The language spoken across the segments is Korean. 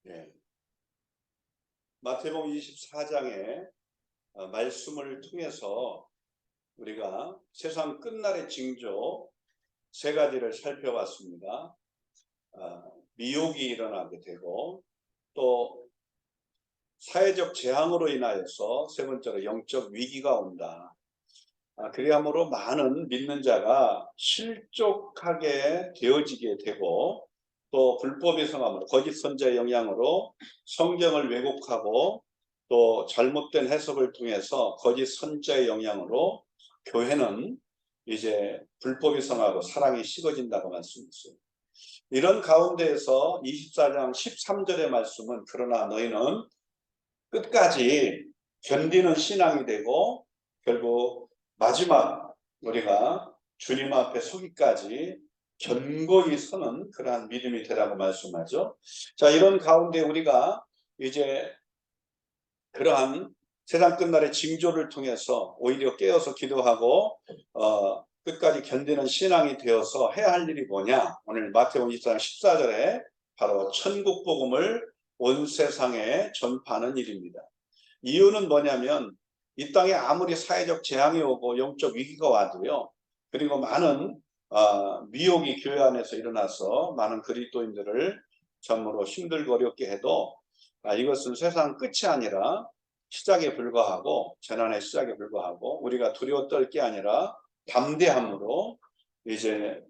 예. 마태복음 24장의 말씀을 통해서 우리가 세상 끝날의 징조 세 가지를 살펴봤습니다. 미혹이 일어나게 되고, 또 사회적 재앙으로 인하여서 세 번째로 영적 위기가 온다. 그리함으로 많은 믿는 자가 실족하게 되어지게 되고, 또 불법의 성함으로 거짓 선자의 영향으로 성경을 왜곡하고, 또 잘못된 해석을 통해서 거짓 선자의 영향으로 교회는 이제 불법이 성하고 사랑이 식어진다고 말씀했어요. 이런 가운데에서 24장 13절의 말씀은, 그러나 너희는 끝까지 견디는 신앙이 되고 결국 마지막 우리가 주님 앞에 서기까지 견고히 서는 그러한 믿음이 되라고 말씀하죠. 자, 이런 가운데 우리가 이제 그러한 세상 끝날의 징조를 통해서 오히려 깨어서 기도하고 끝까지 견디는 신앙이 되어서 해야 할 일이 뭐냐? 오늘 마태복음 24장 14절에 바로 천국 복음을 온 세상에 전파하는 일입니다. 이유는 뭐냐면, 이 땅에 아무리 사회적 재앙이 오고 영적 위기가 와도요, 그리고 많은 미혹이 교회 안에서 일어나서 많은 그리스도인들을 참으로 힘들고 어렵게 해도 이것은 세상 끝이 아니라 시작에 불과하고, 재난의 시작에 불과하고, 우리가 두려워 떨 게 아니라 담대함으로 이제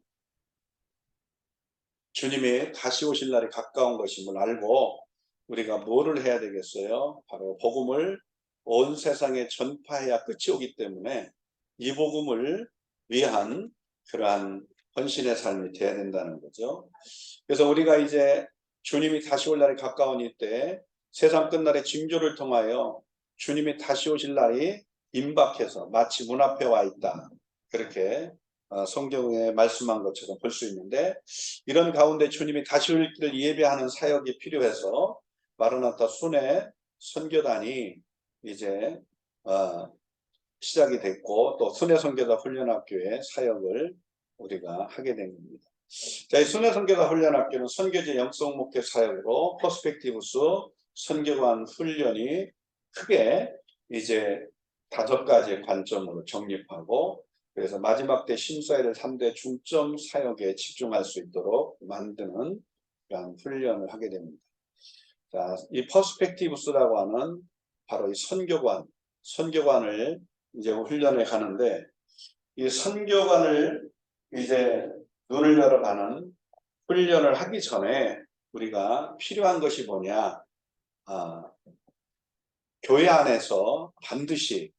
주님이 다시 오실 날이 가까운 것임을 알고 우리가 뭐를 해야 되겠어요? 바로 복음을 온 세상에 전파해야 끝이 오기 때문에 이 복음을 위한 그러한 헌신의 삶이 되어야 된다는 거죠. 그래서 우리가 이제 주님이 다시 올 날이 가까운 이때 세상 끝날의 징조를 통하여 주님이 다시 오실 날이 임박해서 마치 문 앞에 와 있다, 그렇게 성경에 말씀한 것처럼 볼 수 있는데, 이런 가운데 주님이 다시 올 길을 예배하는 사역이 필요해서 마르나타 순회 선교단이 이제 시작이 됐고, 또 순회 선교사 훈련학교의 사역을 우리가 하게 된 겁니다. 자, 이 순회 선교사 훈련학교는 선교제 영성 목회 사역으로 퍼스펙티브스 선교관 훈련이 크게 이제 5가지의 관점으로 정립하고, 그래서 마지막 때 심사해야 될 3대 중점 사역에 집중할 수 있도록 만드는 그런 훈련을 하게 됩니다. 자, 이 퍼스펙티브스라고 하는 바로 이 선교관을 이제 훈련해 가는데, 이 선교관을 이제 눈을 열어가는 훈련을 하기 전에 우리가 필요한 것이 뭐냐? 교회 안에서 반드시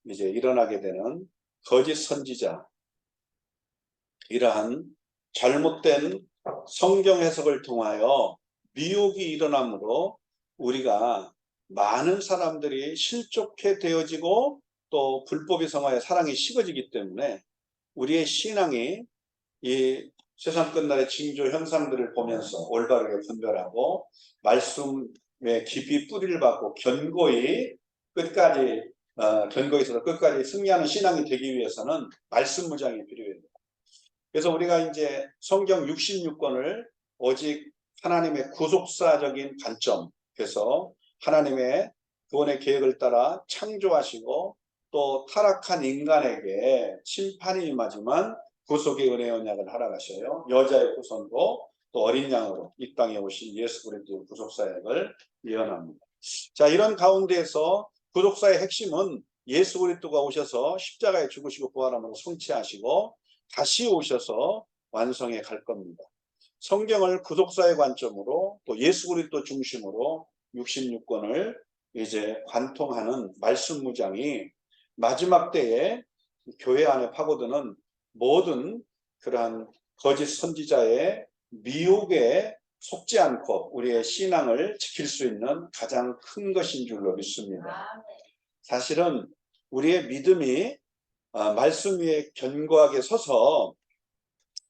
이제 일어나게 되는 거짓 선지자, 이러한 잘못된 성경 해석을 통하여 미혹이 일어나므로 우리가 많은 사람들이 실족해 되어지고, 또 불법이 성하여 사랑이 식어지기 때문에 우리의 신앙이 이 세상 끝날의 징조 현상들을 보면서 올바르게 분별하고 말씀에 깊이 뿌리를 받고 견고히 끝까지 견고히 끝까지 승리하는 신앙이 되기 위해서는 말씀 무장이 필요합니다. 그래서 우리가 이제 성경 66권을 오직 하나님의 구속사적인 관점, 그래서 하나님의 구원의 계획을 따라 창조하시고 또 타락한 인간에게 심판이 임하지만 구속의 은혜의 언약을 허락하셔요. 여자의 후손으로 또 어린 양으로 이 땅에 오신 예수 그리스도의 구속사역을 예언합니다. 자, 이런 가운데에서 구속사의 핵심은 예수 그리스도가 오셔서 십자가에 죽으시고 부활함으로 성취하시고 다시 오셔서 완성해 갈 겁니다. 성경을 구속사의 관점으로 또 예수 그리스도 중심으로 66권을 이제 관통하는 말씀 무장이 마지막 때에 교회 안에 파고드는 모든 그러한 거짓 선지자의 미혹에 속지 않고 우리의 신앙을 지킬 수 있는 가장 큰 것인 줄로 믿습니다. 사실은 우리의 믿음이 말씀 위에 견고하게 서서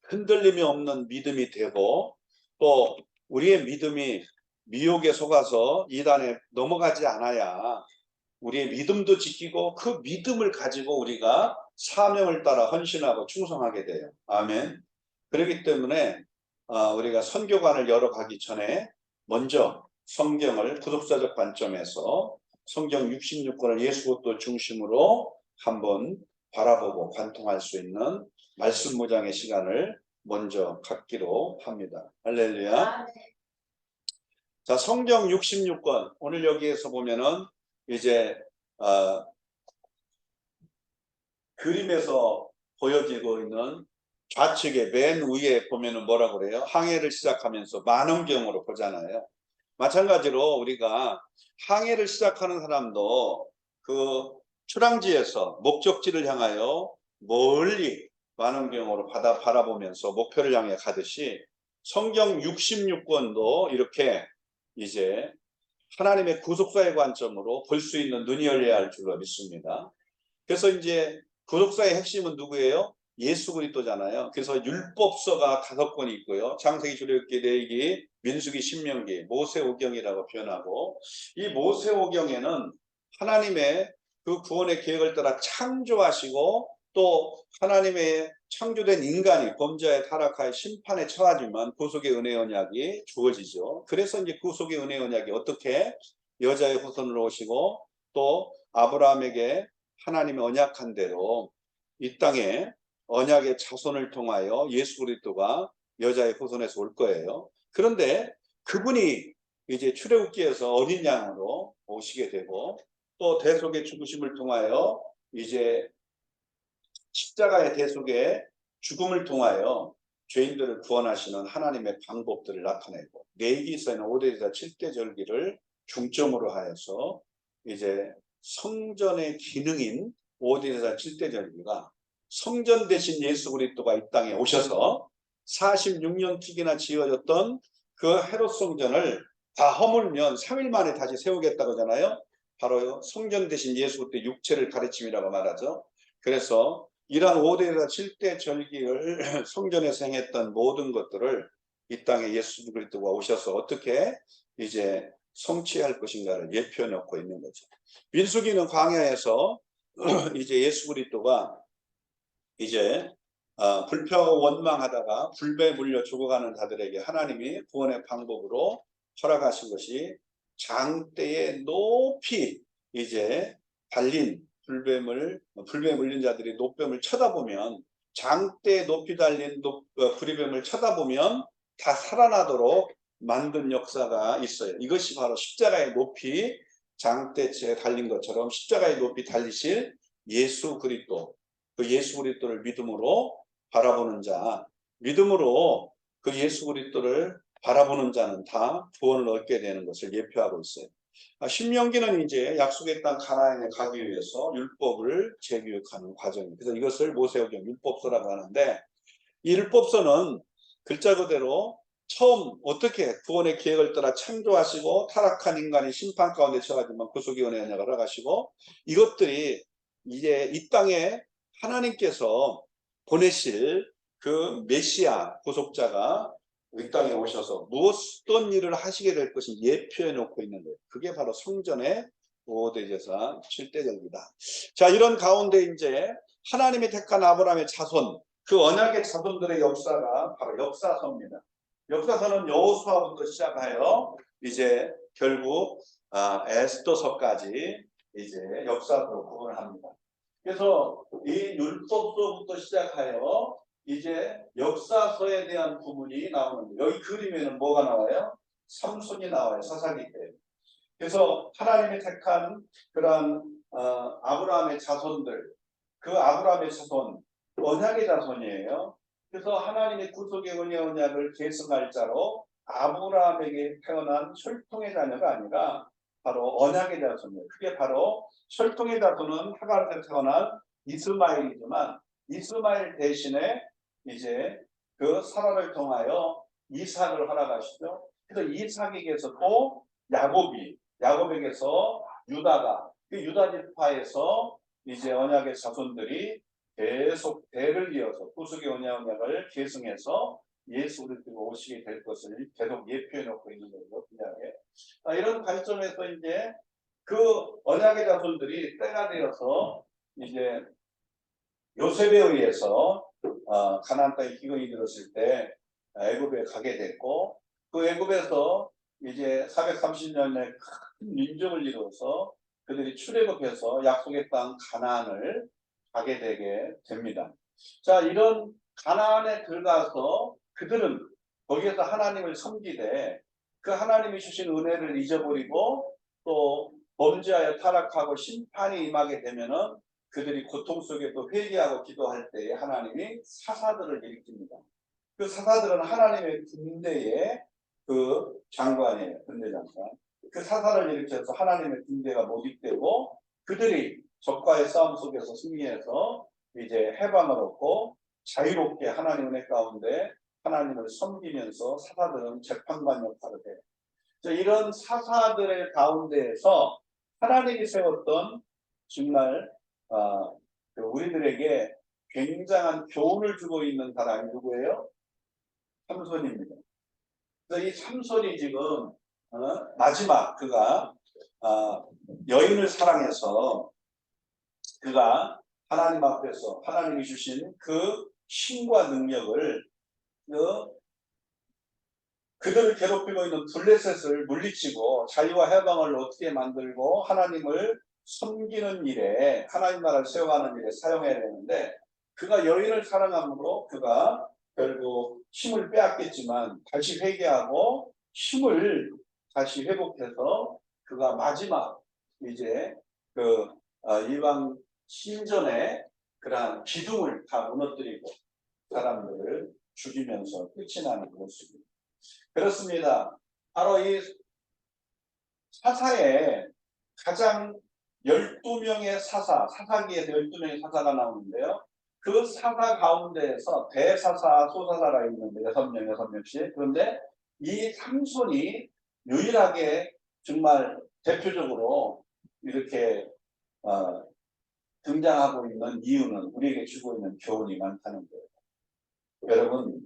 흔들림이 없는 믿음이 되고, 또 우리의 믿음이 미혹에 속아서 이단에 넘어가지 않아야 우리의 믿음도 지키고 그 믿음을 가지고 우리가 사명을 따라 헌신하고 충성하게 돼요. 아멘. 그렇기 때문에 우리가 선교관을 열어가기 전에 먼저 성경을 구속사적 관점에서 성경 66권을 예수 그리스도 중심으로 한번 바라보고 관통할 수 있는 말씀 묵상의 시간을 먼저 갖기로 합니다. 할렐루야. 자, 성경 66권 오늘 여기에서 보면은 이제 그림에서 보여지고 있는 좌측에 맨 위에 보면은 뭐라고 그래요? 항해를 시작하면서 만원경으로 보잖아요. 마찬가지로 우리가 항해를 시작하는 사람도 그 출항지에서 목적지를 향하여 멀리 만원경으로 바라보면서 목표를 향해 가듯이 성경 66권도 이렇게 이제 하나님의 구속사의 관점으로 볼 수 있는 눈이 열려야 할 줄로 믿습니다. 그래서 이제 구속사의 핵심은 누구예요? 예수 그리스도잖아요. 그래서 율법서가 5권이 있고요. 창세기, 출애굽기, 레위기, 민수기, 신명기, 모세오경이라고 표현하고, 이 모세오경에는 하나님의 그 구원의 계획을 따라 창조하시고 또 하나님의 창조된 인간이 범죄에 타락하여 심판에 처하지만 구속의 은혜 언약이 주어지죠. 그래서 이제 구속의 은혜 언약이 어떻게 여자의 후손으로 오시고 또 아브라함에게 하나님의 언약한 대로 이 땅에 언약의 자손을 통하여 예수 그리스도가 여자의 후손에서 올 거예요. 그런데 그분이 이제 출애굽기에서 어린 양으로 오시게 되고 또 대속의 죽으심을 통하여 이제 십자가의 대속의 죽음을 통하여 죄인들을 구원하시는 하나님의 방법들을 나타내고 레위기서에는 5대제사 7대 절기를 중점으로 하여서 이제 성전의 기능인 5대제사 7대 절기가 성전 대신 예수 그리스도가 이 땅에 오셔서 46년씩이나 지어졌던 그 헤롯 성전을 다 허물면 3일 만에 다시 세우겠다고 하잖아요. 바로 성전 대신 예수 그리스도의 육체를 가르침이라고 말하죠. 그래서 이러한 5대제사 7대 절기를 성전에서 행했던 모든 것들을 이 땅에 예수 그리스도가 오셔서 어떻게 이제 성취할 것인가를 예표해 놓고 있는 거죠. 민수기는 광야에서 이제 예수 그리스도가 이제 불평하고 원망하다가 불배에 물려 죽어가는 자들에게 하나님이 구원의 방법으로 허락하신 것이 장대에 높이 이제 달린 불배에 물린 자들이 노뱀을 쳐다보면 장대에 높이 달린 불의뱀을 쳐다보면 다 살아나도록 만든 역사가 있어요. 이것이 바로 십자가의 높이 장대에 달린 것처럼 십자가의 높이 달리실 예수 그리스도, 그 예수 그리스도를 믿음으로 바라보는 자, 믿음으로 그 예수 그리스도를 바라보는 자는 다 구원을 얻게 되는 것을 예표하고 있어요. 신명기는 이제 약속의 땅 가나안에 가기 위해서 율법을 재교육하는 과정입니다. 그래서 이것을 모세오경 율법서라고 하는데 이 율법서는 글자 그대로 처음 어떻게 구원의 계획을 따라 창조하시고 타락한 인간이 심판 가운데 처하지만 구속의 은혜 언약을 허락하시고 이것들이 이제 이 땅에 하나님께서 보내실 그 메시아 구속자가 이 땅에 오셔서 무엇떤 일을 하시게 될 것을 예표해 놓고 있는 거예요. 그게 바로 성전의 5대 제사 7대 절기다. 자, 이런 가운데 이제 하나님이 택한 아브라함의 자손, 그 언약의 자손들의 역사가 바로 역사서입니다. 역사서는 여호수아부터 시작하여 이제 결국 에스더서까지 이제 역사서로 구분을 합니다. 그래서 이 율법서부터 시작하여 이제 역사서에 대한 부분이 나오는데 여기 그림에는 뭐가 나와요? 삼손이 나와요. 사사기 때. 그래서 하나님이 택한 그런 아브라함의 자손들, 그 아브라함의 자손 언약의 자손이에요. 그래서 하나님의 구속의 은혜 언약을 계승할 자로 아브라함에게 태어난 혈통의 자녀가 아니라 바로 언약의 자손이에요. 그게 바로 혈통의 자손은 하갈에서 태어난 이스마엘이지만 이스마엘 대신에 이제 그 사라를 통하여 이삭을 허락하시죠. 그래서 이삭에게서 또 야곱에게서 유다가 그 유다 지파에서 이제 언약의 자손들이 계속 대를 이어서 구속의 언약을 계승해서 예수 그리스도가 오시게 될 것을 계속 예표해 놓고 있는 거죠. 이런 관점에서 이제 그 언약의 자손들이 때가 되어서 이제 요셉에 의해서 가나안 땅에 기근이 들었을 때 애굽에 가게 됐고 그 애굽에서 이제 430년의 큰 민족을 이루어서 그들이 출애굽해서 약속의 땅 가나안을 가게 되게 됩니다. 자, 이런 가나안에 들어가서 그들은 거기에서 하나님을 섬기되 그 하나님이 주신 은혜를 잊어버리고 또 범죄하여 타락하고 심판이 임하게 되면은 그들이 고통 속에 또 회개하고 기도할 때에 하나님이 사사들을 일으킵니다. 그 사사들은 하나님의 군대의 그 장관이에요. 군대 장관. 그 사사를 일으켜서 하나님의 군대가 모집되고 그들이 적과의 싸움 속에서 승리해서 이제 해방을 얻고 자유롭게 하나님 은혜 가운데 하나님을 섬기면서 사사들은 재판관 역할을 해요. 이런 사사들의 가운데에서 하나님이 세웠던 정말 우리들에게 굉장한 교훈을 주고 있는 사람이 누구예요? 삼손입니다. 그래서 이 삼손이 지금 마지막 그가 여인을 사랑해서 그가 하나님 앞에서 하나님이 주신 그 힘과 능력을 그들을 괴롭히고 있는 블레셋을 물리치고 자유와 해방을 어떻게 만들고 하나님을 섬기는 일에 하나님 나라를 세워가는 일에 사용해야 되는데 그가 여인을 사랑함으로 그가 결국 힘을 빼앗겼지만 다시 회개하고 힘을 다시 회복해서 그가 마지막 이제 그 이방 신전의 그러한 기둥을 다 무너뜨리고 사람들을 죽이면서 끝이 나는 모습입니다. 그렇습니다. 바로 이 사사에 가장 12명의 사사기에서 12명의 사사가 나오는데요. 그 사사 가운데에서 대사사, 소사사가 있는데 6명씩. 그런데 이 삼손이 유일하게 정말 대표적으로 이렇게 등장하고 있는 이유는 우리에게 주고 있는 교훈이 많다는 거예요. 여러분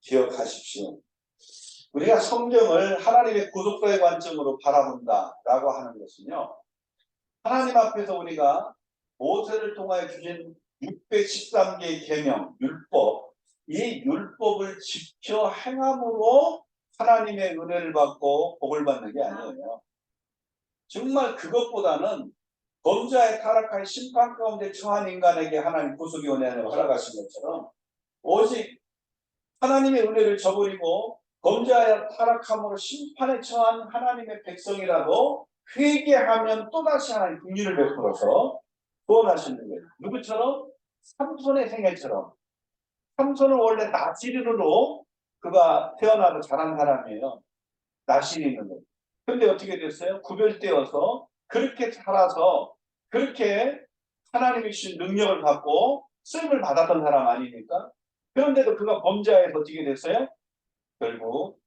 기억하십시오. 우리가 성경을 하나님의 구속사의 관점으로 바라본다라고 하는 것은요. 하나님 앞에서 우리가 모세를 통하여 주신 613개의 계명, 율법, 이 율법을 지켜 행함으로 하나님의 은혜를 받고 복을 받는 게 아니에요. 정말 그것보다는 범죄에 타락한 심판 가운데 처한 인간에게 하나님 구속의 은혜를 허락하신 것처럼 오직 하나님의 은혜를 저버리고 범죄하여 타락함으로 심판에 처한 하나님의 백성이라도 회개하면 또다시 하나님 긍휼을 베풀어서 구원하시는 거예요. 누구처럼? 삼손의 생애처럼. 삼손은 원래 나시린으로 그가 태어나서 자란 사람이에요. 나실이 있는 거예요. 그런데 어떻게 됐어요? 구별되어서 그렇게 살아서 그렇게 하나님이 주신 능력을 받고 쓰임을 받았던 사람 아닙니까? 그런데도 그가 범죄하여서 어떻게 됐어요? 결국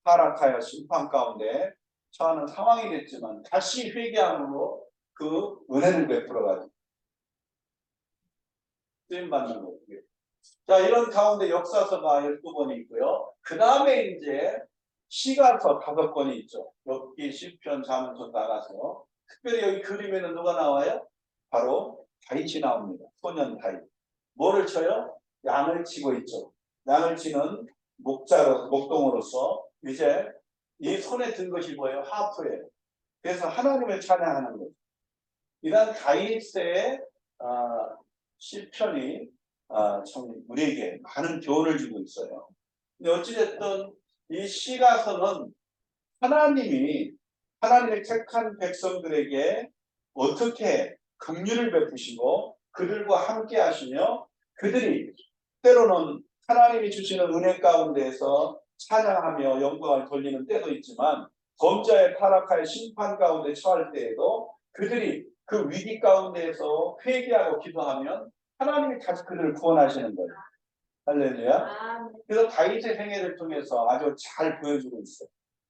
타락하여 심판 가운데 처하는 상황이 됐지만 다시 회개함으로 그 은혜를 베풀어가지고 쓰임받는 거예요. 자, 이런 가운데 역사서가 12권이 있고요. 그 다음에 이제 시가서 5권이 있죠. 욥기, 시편, 잠언서 나가서 특별히 여기 그림에는 누가 나와요? 바로 다윗이 나옵니다. 소년 다윗. 뭐를 쳐요? 양을 치고 있죠. 양을 치는 목동으로서 이제 이 손에 든 것이 뭐예요? 하프예요. 그래서 하나님을 찬양하는 거죠. 이런 다윗의 시편이 참 우리에게 많은 교훈을 주고 있어요. 근데 어찌됐든 이 시가서는 하나님이 하나님의 택한 백성들에게 어떻게 긍휼을 베푸시고 그들과 함께 하시며 그들이 때로는 하나님이 주시는 은혜 가운데에서 찬양하며 영광을 돌리는 때도 있지만 범죄에 타락하여 심판 가운데 처할 때에도 그들이 그 위기 가운데에서 회개하고 기도하면 하나님이 다시 그들을 구원하시는 거예요. 할렐루야. 그래서 다윗의 생애를 통해서 아주 잘 보여주고 있어요.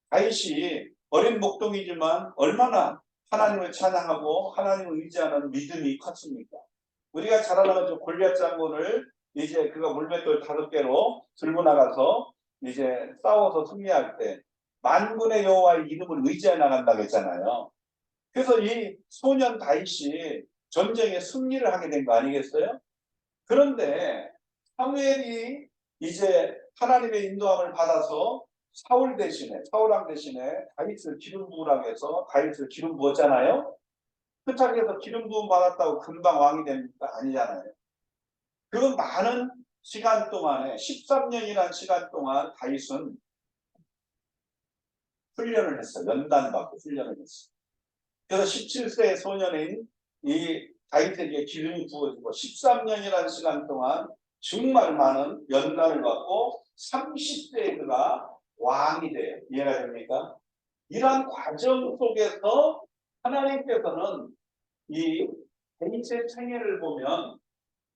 다윗이 어린 목동이지만 얼마나 하나님을 찬양하고 하나님을 의지하는 믿음이 컸습니까? 우리가 잘 알아가지고 골리앗 장군을 이제 그가 물맷돌 5개로 들고 나가서 이제 싸워서 승리할 때 만군의 여호와의 이름을 의지해 나간다고 했잖아요. 그래서 이 소년 다윗이 전쟁에 승리를 하게 된 거 아니겠어요? 그런데 사무엘이 이제 하나님의 인도함을 받아서 사울 대신에, 사울왕 대신에 다윗을 기름 부으라고 해서 다윗을 기름 부었잖아요. 그 자리에서 기름 부음 받았다고 금방 왕이 됩니까? 아니잖아요. 그 많은 시간 동안에 13년이라는 시간 동안 다윗은 훈련을 했어요. 연단받고 훈련을 했어요. 그래서 17세의 소년인 이 다윗에게 기름이 부어지고 13년이라는 시간 동안 정말 많은 연단을 받고 30세에 그가 왕이 돼요. 이해가 됩니까? 이러한 과정 속에서 하나님께서는 이 다윗의 생애를 보면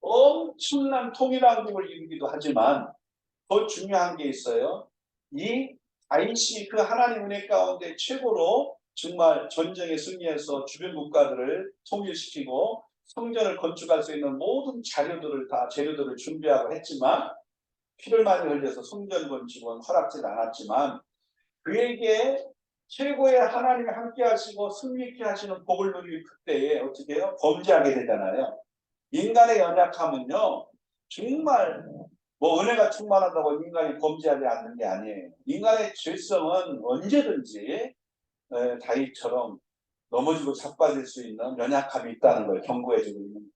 엄청난 통일왕국을 이루기도 하지만 더 중요한 게 있어요. 이 다윗이 그 하나님 은혜 가운데 최고로 정말 전쟁에 승리해서 주변 국가들을 통일시키고 성전을 건축할 수 있는 모든 재료들을 준비하고 했지만 피를 많이 흘려서 성전 건축은 허락되지 않았지만 그에게 최고의 하나님이 함께 하시고 승리케 하시는 복을 누리는 그때에 어떻게 해요? 범죄하게 되잖아요. 인간의 연약함은요, 정말 뭐 은혜가 충만하다고 인간이 범죄하지 않는 게 아니에요. 인간의 죄성은 언제든지 다윗처럼 넘어지고 자빠질 수 있는 연약함이 있다는 걸 경고해주고 있는 거예요.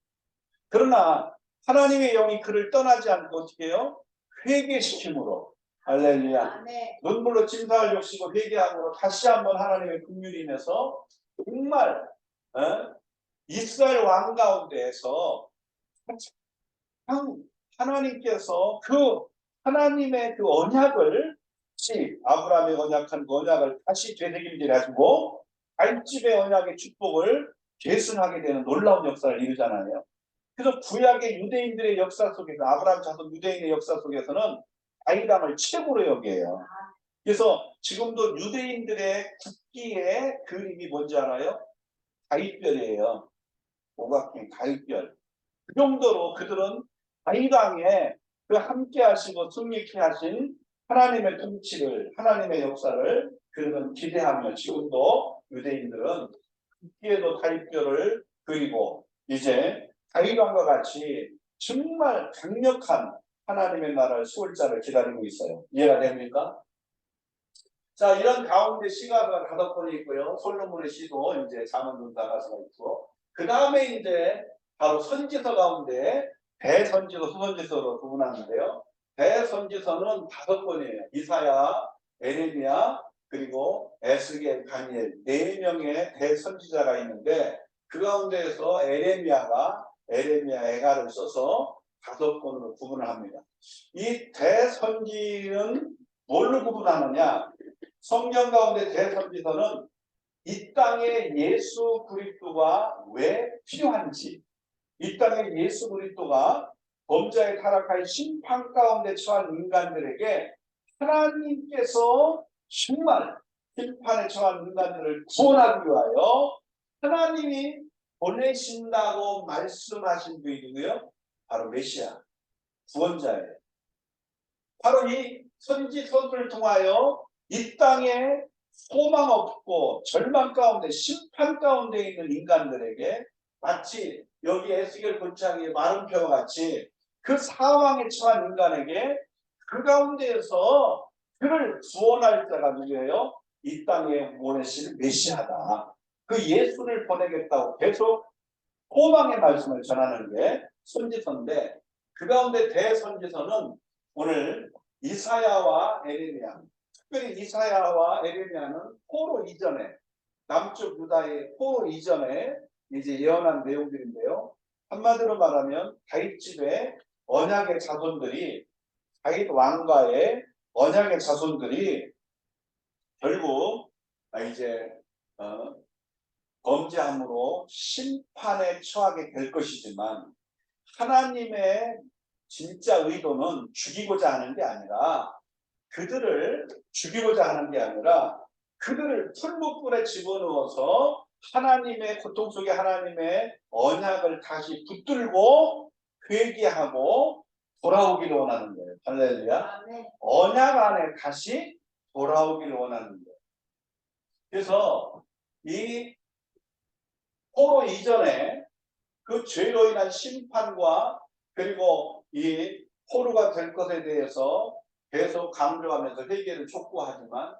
그러나 하나님의 영이 그를 떠나지 않고 어떻게 해요? 회개시킴으로 할렐루야. 눈물로 진사를 욕시고 회개함으로 다시 한번 하나님의 긍휼이 인해서 정말 이스라엘 왕 가운데에서 하나님께서 그 하나님의 그 언약을 다시 아브라함의 언약한 그 언약을 다시 되새김질 해주고 다윗집의 언약의 축복을 계승하게 되는 놀라운 역사를 이루잖아요. 그래서 구약의 유대인들의 역사 속에서 아브라함 자손 유대인의 역사 속에서는 다윗왕을 최고로 여겨요. 그래서 지금도 유대인들의 국기의 그림이 뭔지 알아요? 다윗별이에요. 오각형 다윗별. 그 정도로 그들은 다윗왕의 그 함께 하시고 승리케 하신 하나님의 통치를, 하나님의 역사를 그들은 기대하며 지금도 유대인들은 국기에도 다윗별을 그리고 이제 다윗왕과 같이 정말 강력한 하나님의 나라의 수월자를 기다리고 있어요. 이해가 됩니까? 자, 이런 가운데 시가가 5번이 있고요. 솔로몬의 시도 이제 잠언문답가서가 있고, 그 다음에 이제 바로 선지서 가운데 대선지서, 수선지서로 구분하는데요. 대선지서는 5번이에요. 이사야, 에레미야, 그리고 에스겔, 다니엘 4명의 대선지자가 있는데 그 가운데에서 에레미야, 에가를 써서 5번으로 구분을 합니다. 이 대선지는 뭘로 구분하느냐? 성경 가운데 대선지서는 이 땅에 예수 그리스도가 왜 필요한지, 이 땅에 예수 그리스도가 범죄에 타락한 심판 가운데 처한 인간들에게 하나님께서 정말 심판에 처한 인간들을 구원하기 위하여 하나님이 보내신다고 말씀하신 분이 누구요? 바로 메시아, 구원자예요. 바로 이 선지서들을 통하여 이 땅에 소망 없고 절망 가운데 심판 가운데 있는 인간들에게 마치 여기 에스겔 본창의 마른 표와 같이 그 사망에 처한 인간에게 그 가운데에서 그를 구원할 자가 누구예요? 이 땅에 보내실 메시아다. 그 예수를 보내겠다고 계속 소망의 말씀을 전하는 게 선지서인데 그 가운데 대선지서는 오늘 이사야와 에레미야, 특별히 이사야와 에레미야는 포로 이전에 남쪽 유다의 포로 이전에 이제 예언한 내용들인데요. 한마디로 말하면 다윗집의 언약의 자손들이 다윗 왕과의 언약의 자손들이 결국 이제 범죄함으로 심판에 처하게 될 것이지만 하나님의 진짜 의도는 죽이고자 하는 게 아니라 그들을 죽이고자 하는 게 아니라 그들을 풀무불에 집어넣어서 하나님의 고통 속에 하나님의 언약을 다시 붙들고 회개하고 돌아오기를 원하는 거예요. 할렐루야. 언약 안에 다시 돌아오기를 원하는 거예요. 그래서 이 포로 이전에 그 죄로 인한 심판과 그리고 이 포로가 될 것에 대해서 계속 강조하면서 회개를 촉구하지만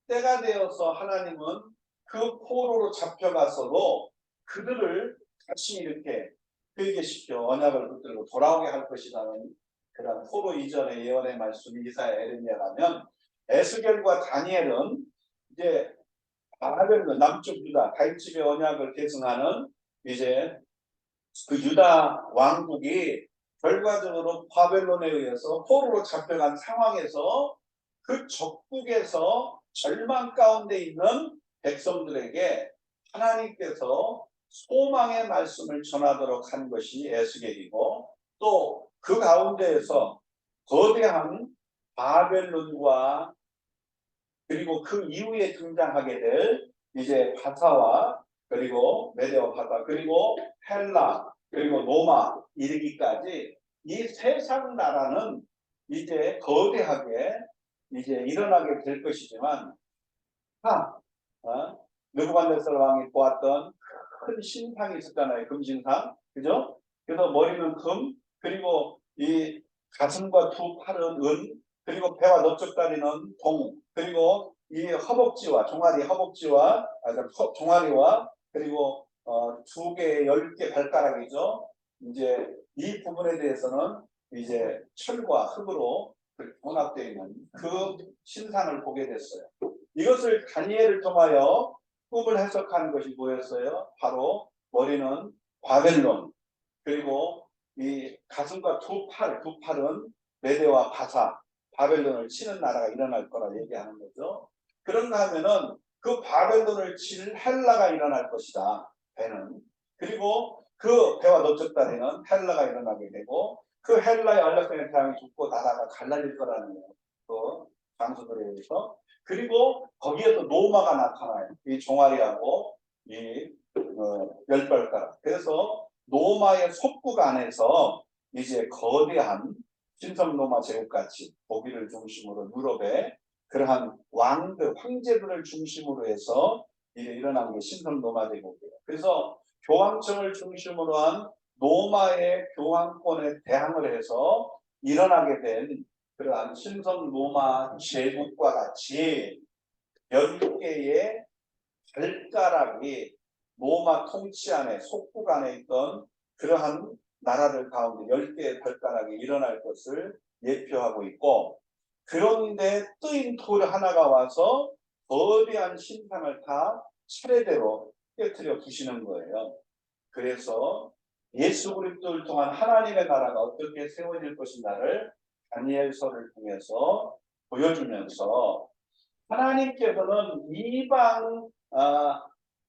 때가 되어서 하나님은 그 포로로 잡혀갔어도 그들을 다시 이렇게 회개시켜 언약을 붙들고 돌아오게 할 것이라는 그런 포로 이전의 예언의 말씀이 이사야 에레미야라면, 에스겔과 다니엘은 이제 바벨론 남쪽 유다 다윗 집의 언약을 계승하는 이제 그 유다 왕국이 결과적으로 바벨론에 의해서 포로로 잡혀간 상황에서 그 적국에서 절망 가운데 있는 백성들에게 하나님께서 소망의 말씀을 전하도록 한 것이 에스겔이고, 또 그 가운데에서 거대한 바벨론과 그리고 그 이후에 등장하게 될 이제 바사와 그리고 메데와 바사 그리고 헬라 그리고 로마 이르기까지 이 세상 나라는 이제 거대하게 이제 일어나게 될 것이지만, 느부갓네살 왕이 보았던 큰 신상이 있었잖아요. 금신상, 그죠? 그래서 머리는 금, 그리고 이 가슴과 두 팔은 은, 그리고 배와 넓적다리는 동, 그리고 이 허벅지와 종아리, 종아리와 그리고 두 개, 10개 발가락이죠. 이제 이 부분에 대해서는 이제 철과 흙으로 혼합되어 있는 그 신상을 보게 됐어요. 이것을 다니엘을 통하여 꿈을 해석한 것이 뭐였어요? 바로 머리는 바벨론, 그리고 이 가슴과 두 팔은 메대와 바사, 바벨론을 치는 나라가 일어날 거라 얘기하는 거죠. 그런가 하면은 그 바벨론을 칠 헬라가 일어날 것이다. 배는. 그리고 그 배와 넓적다리는 헬라가 일어나게 되고, 그 헬라의 안락성의 태양이 죽고 나라가 갈라질 거라는 그 장소들에 의해서. 그리고 거기에서 노마가 나타나요. 이 종아리하고 이 열발가락. 그래서 노마의 속국 안에서 이제 거대한 신성 로마 제국같이 독일을 중심으로 유럽의 그러한 왕들, 황제들을 중심으로 해서 일어난 게 신성 로마 제국이에요. 그래서 교황청을 중심으로 한 로마의 교황권에 대항을 해서 일어나게 된 그러한 신성 로마 제국과 같이 10개의 발가락이 로마 통치 안에 속국 안에 있던 그러한 나라들 가운데 10개의 발가락이 일어날 것을 예표하고 있고, 그런데 뜨인 돌 하나가 와서 거대한 신상을 다 차례대로 깨뜨려 부시는 거예요. 그래서 예수 그리스도를 통한 하나님의 나라가 어떻게 세워질 것인가를 다니엘서를 통해서 보여주면서, 하나님께서는 이방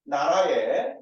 나라에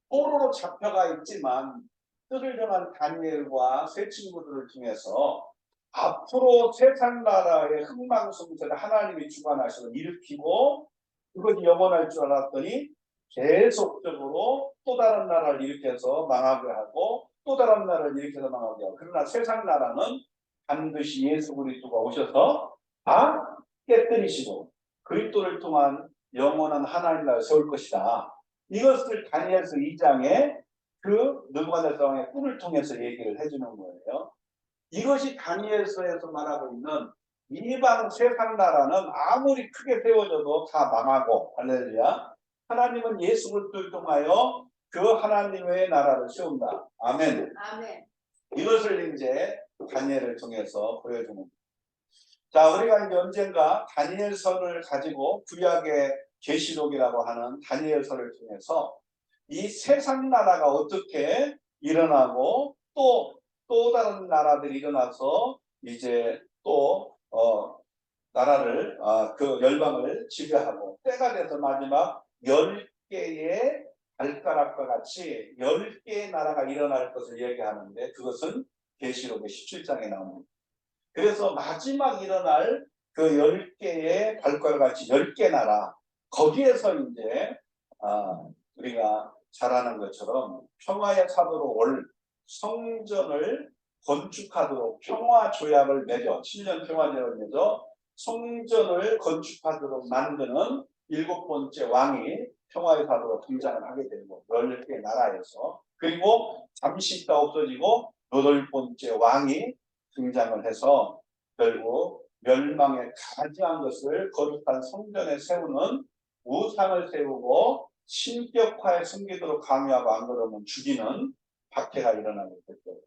포로로 잡혀가 있지만 뜻을 정한 다니엘과 세 친구들을 통해서 앞으로 세상 나라의 흥망성쇠를 하나님이 주관하셔서 일으키고 그것이 영원할 줄 알았더니 계속적으로 또 다른 나라를 일으켜서 망하게 하고 또 다른 나라를 일으켜서 망하게 하고, 그러나 세상 나라는 반드시 예수 그리스도가 오셔서 다 깨뜨리시고 그리스도를 통한 영원한 하나님 나라를 세울 것이다. 이것을 다니엘서 2장에 그 느부갓네살 왕의 꿈을 통해서 얘기를 해주는 거예요. 이것이 다니엘서에서 말하고 있는 이방 세상 나라는 아무리 크게 세워져도 다 망하고, 할렐루야, 하나님은 예수 그리스도를 통하여 그 하나님의 나라를 세운다. 아멘. 아멘. 이것을 이제 다니엘을 통해서 보여주는 거예요. 자, 우리가 이제 언젠가 다니엘서를 가지고 구약의 계시록이라고 하는 다니엘서를 통해서 이 세상 나라가 어떻게 일어나고 또 다른 나라들이 일어나서 이제 또 나라를 그 열방을 지배하고 때가 돼서 마지막 10개의 발가락과 같이 10개의 나라가 일어날 것을 얘기하는데, 그것은 계시록의 17장에 나옵니다. 그래서 마지막 일어날 그 10개의 발가락 같이 10개 나라, 거기에서 이제 우리가 잘 아는 것처럼 평화의 사도로 올 성전을 건축하도록 평화 조약을 맺어 7년 평화 조약을 맺어 성전을 건축하도록 만드는 7번째 왕이 평화의 사도로 등장을 하게 되고, 10개 나라에서. 그리고 잠시 있다 없어지고 8번째 왕이 등장을 해서 결국 멸망에 가증한 것을 거룩한 성전에 세우는 우상을 세우고 신격화에 숨기도록 강요하고 안 그러면 죽이는 박해가 일어나게 됐죠.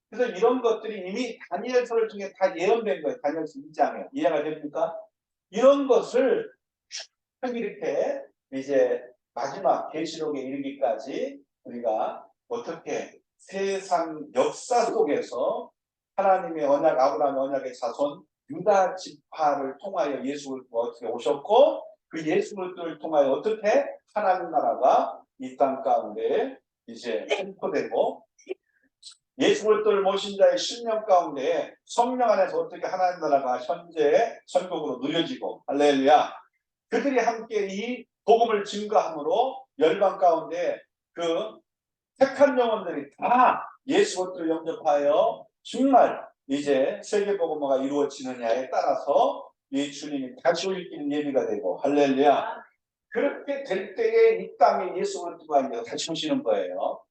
그래서 이런 것들이 이미 다니엘서를 통해 다 예언된 거예요. 다니엘서 2장에. 이해가 됩니까? 이런 것을 쭉 이렇게 이제 마지막 계시록에 이르기까지 우리가 어떻게 세상 역사 속에서 하나님의 언약, 아브라함의 언약의 자손 유다 지파를 통하여 예수 그리스도가 어떻게 오셨고 그 예수 그리스도를 통하여 어떻게 하나님 나라가 이 땅 가운데 이제 선포되고 예수 그리스도를 모신 자의 신령 가운데 성령 안에서 어떻게 하나님 나라가 현재 천국으로 누려지고 할렐루야 그들이 함께 이 복음을 증거함으로 열방 가운데 그 택한 영혼들이 다 예수 그리스도를 영접하여 정말 이제 세계 복음화가 이루어지느냐에 따라서 이 주님이 다시 오시는 예비가 되고 할렐루야 그렇게 될 때에 이 땅에 예수 그리스도가 이제 다시 오시는 거예요.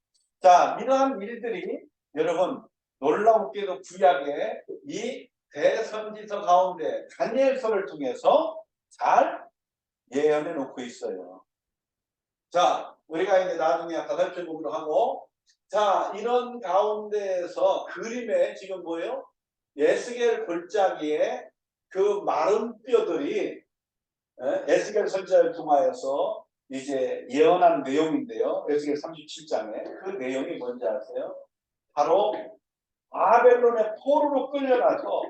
자 이러한 일들이 여러분 놀라운게도 구약의 이 대선지서 가운데 다니엘서를 통해서 잘 예언해 놓고 있어요. 자 우리가 이제 나중에 아까 살펴보기로 하고 자 이런 가운데에서 그림에 지금 뭐예요? 에스겔 골짜기에 그 마른 뼈들이 에스겔 선지자를 통하여서 이제 예언한 내용인데요. 에스겔 37장에 그 내용이 뭔지 아세요? 바로 바벨론의 포로로 끌려가서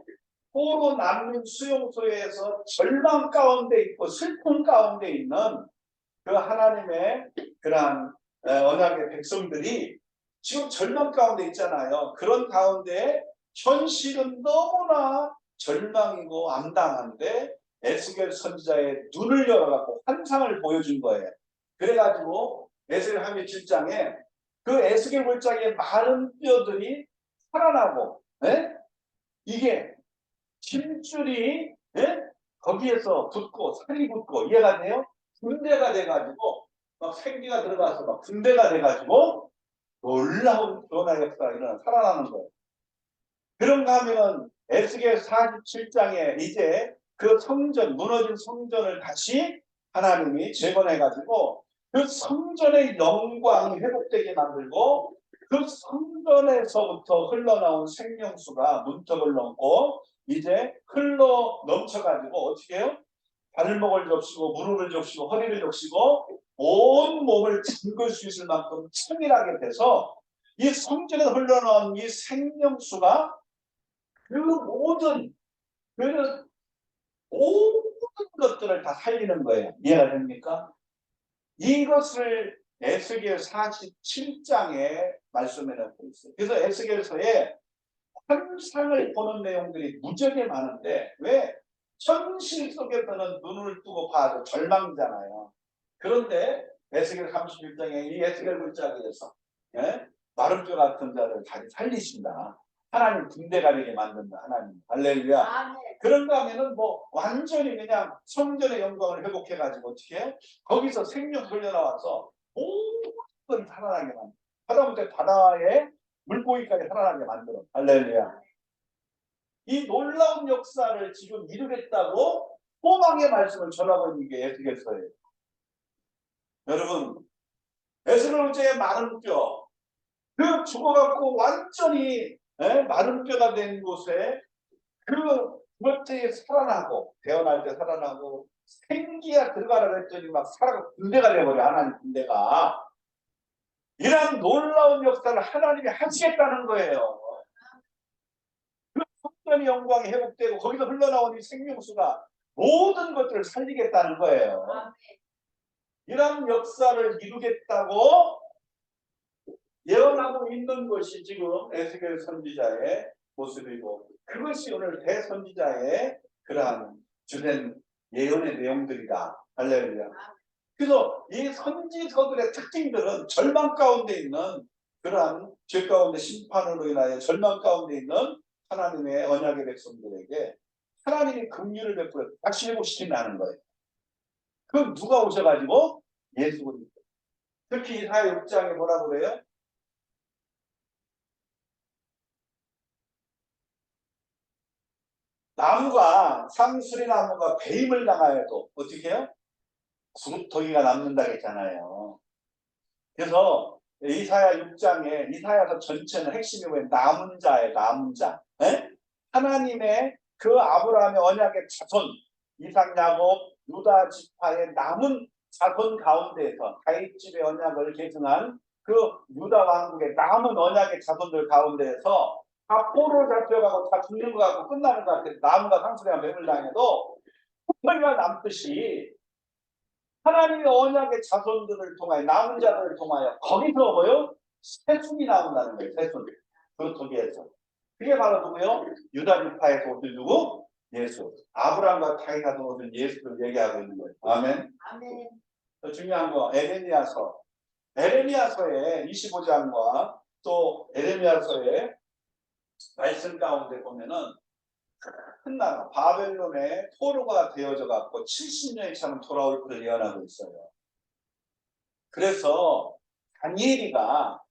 포로 난민 수용소에서 절망 가운데 있고 슬픔 가운데 있는 그 하나님의 그러한 언약의 백성들이 지금 절망 가운데 있잖아요. 그런 가운데 현실은 너무나 절망이고 암담한데 에스겔 선지자의 눈을 열어갖고 환상을 보여준 거예요. 그래가지고 에스겔 37장에 그 에스겔 골짜기의 마른 뼈들이 살아나고 이게 힘줄이 거기에서 붙고 살이 붙고 이해가 돼요? 군대가 돼가지고 막 생기가 들어가서 막 군대가 돼가지고 놀라운 변화 역사가 일어나 살아나는 거예요. 그런가 하면 에스겔 47장에 이제 그 성전 무너진 성전을 다시 하나님이 재건해가지고 그 성전의 영광이 회복되게 만들고 그 성전에서부터 흘러나온 생명수가 문턱을 넘고 이제 흘러 넘쳐가지고 어떻게 해요? 발목을 적시고 무릎을 적시고 허리를 적시고 온 몸을 잠글 수 있을 만큼 천밀하게 돼서 이 성전에서 흘러나온 이 생명수가 그 모든 것들을 다 살리는 거예요. 이해가 됩니까? 이것을 에스겔 47장에 말씀해 놓고 있어요. 그래서 에스겔서에 환상을 보는 내용들이 무지하게 많은데 왜? 현실 속에서는 눈을 뜨고 봐도 절망이잖아요. 그런데 에스겔 31장에 이 에스겔 골짜기에서 마른 뼈 같은 자를 다시 살리신다. 하나님 군대가 되게 만든다. 하나님 할렐루야. 아, 네. 그런가 하면은 뭐 완전히 그냥 성전의 영광을 회복해가지고 어떻게 해요? 거기서 생명 흘려나와서 모든 건 살아나게 만들어. 하다못해 바다에 물고기까지 살아나게 만들어. 할렐루야. 이 놀라운 역사를 지금 이루겠다고 소망의 말씀을 전하고 있는 게 에스겔서예요. 여러분 에스겔 골짜기의 마른 뼈 그 죽어갖고 완전히 마른 뼈가 된 곳에 그것들이 살아나고 태어날 때 살아나고 생기가 들어가라고 했더니 막 살아가 군대가 돼버려. 하나님 군대가 이런 놀라운 역사를 하나님이 하시겠다는 거예요. 그 성전의 영광이 회복되고 거기서 흘러나온 이 생명수가 모든 것들을 살리겠다는 거예요. 이런 역사를 이루겠다고 예언하고 있는 것이 지금 에스겔 선지자의 모습이고 그것이 오늘 대선지자의 그러한 주된 예언의 내용들이다. 할렐루야. 그래서 이 선지서들의 특징들은 절망 가운데 있는 그러한 죄 가운데 심판으로 인하여 절망 가운데 있는 하나님의 언약의 백성들에게 하나님이 긍휼을 베풀어 다시 회복시킨다는 거예요. 그럼 누가 오셔가지고? 예수 그리스도. 특히 이사야 6장에 뭐라고 그래요? 나무가 상수리 나무가 배임을 당하여도 어떻게 해요? 구루터기가 남는다 했잖아요. 그래서 이사야 6장에 이사야서 전체는 핵심이 뭐예요? 남은 자예요. 남은 자. 에? 하나님의 그 아브라함의 언약의 자손 이삭 야곱 유다 지파의 남은 자손 가운데에서 다윗 집의 언약을 계승한 그 유다 왕국의 남은 언약의 자손들 가운데에서 다 포로로 잡혀가고 다 죽는 것 같고 끝나는 것 같아요. 나무가 상수리와 뱀을 당해도 흙머리가 남듯이 하나님의 언약의 자손들을 통하여 남은 자들을 통하여 거기서 뭐요? 새순이 나온다는 거예요. 새순. 그토기에서. 그게 바로 누구요? 유다 지파에서 오신 누구? 예수. 아브라함과 다윗에서 오신 예수를 얘기하고 있는 거예요. 아멘. 아멘. 더 중요한 거 에레미야서. 에레미야서의 25장과 또 에레미야서의 말씀 가운데 보면은 큰 나라 바벨론의 포로가 되어져 갖고 70년이 차면 돌아올 것을 예언하고 있어요. 그래서 다니엘이가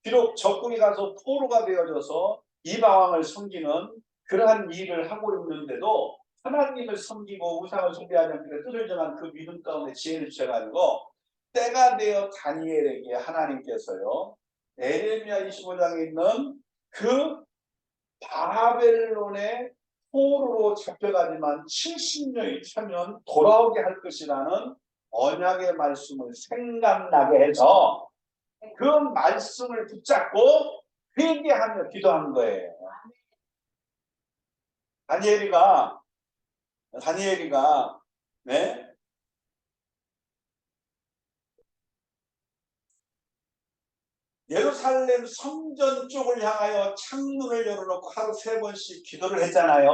비록 적군이 가서 포로가 되어져서 이방 왕을 섬기는 그러한 일을 하고 있는데도 하나님을 섬기고 우상을 숭배하지 않기를 뜻을 정한 그 믿음 가운데 지혜를 주셔가지고 때가 되어 다니엘에게 하나님께서요 에레미야 25장에 있는 그 바벨론의 포로로 잡혀가지만 70년이 차면 돌아오게 할 것이라는 언약의 말씀을 생각나게 해서 그 말씀을 붙잡고 회개하며 기도한 거예요. 다니엘이가 네? 예루살렘 성전 쪽을 향하여 창문을 열어놓고 하루 3번씩 기도를 했잖아요.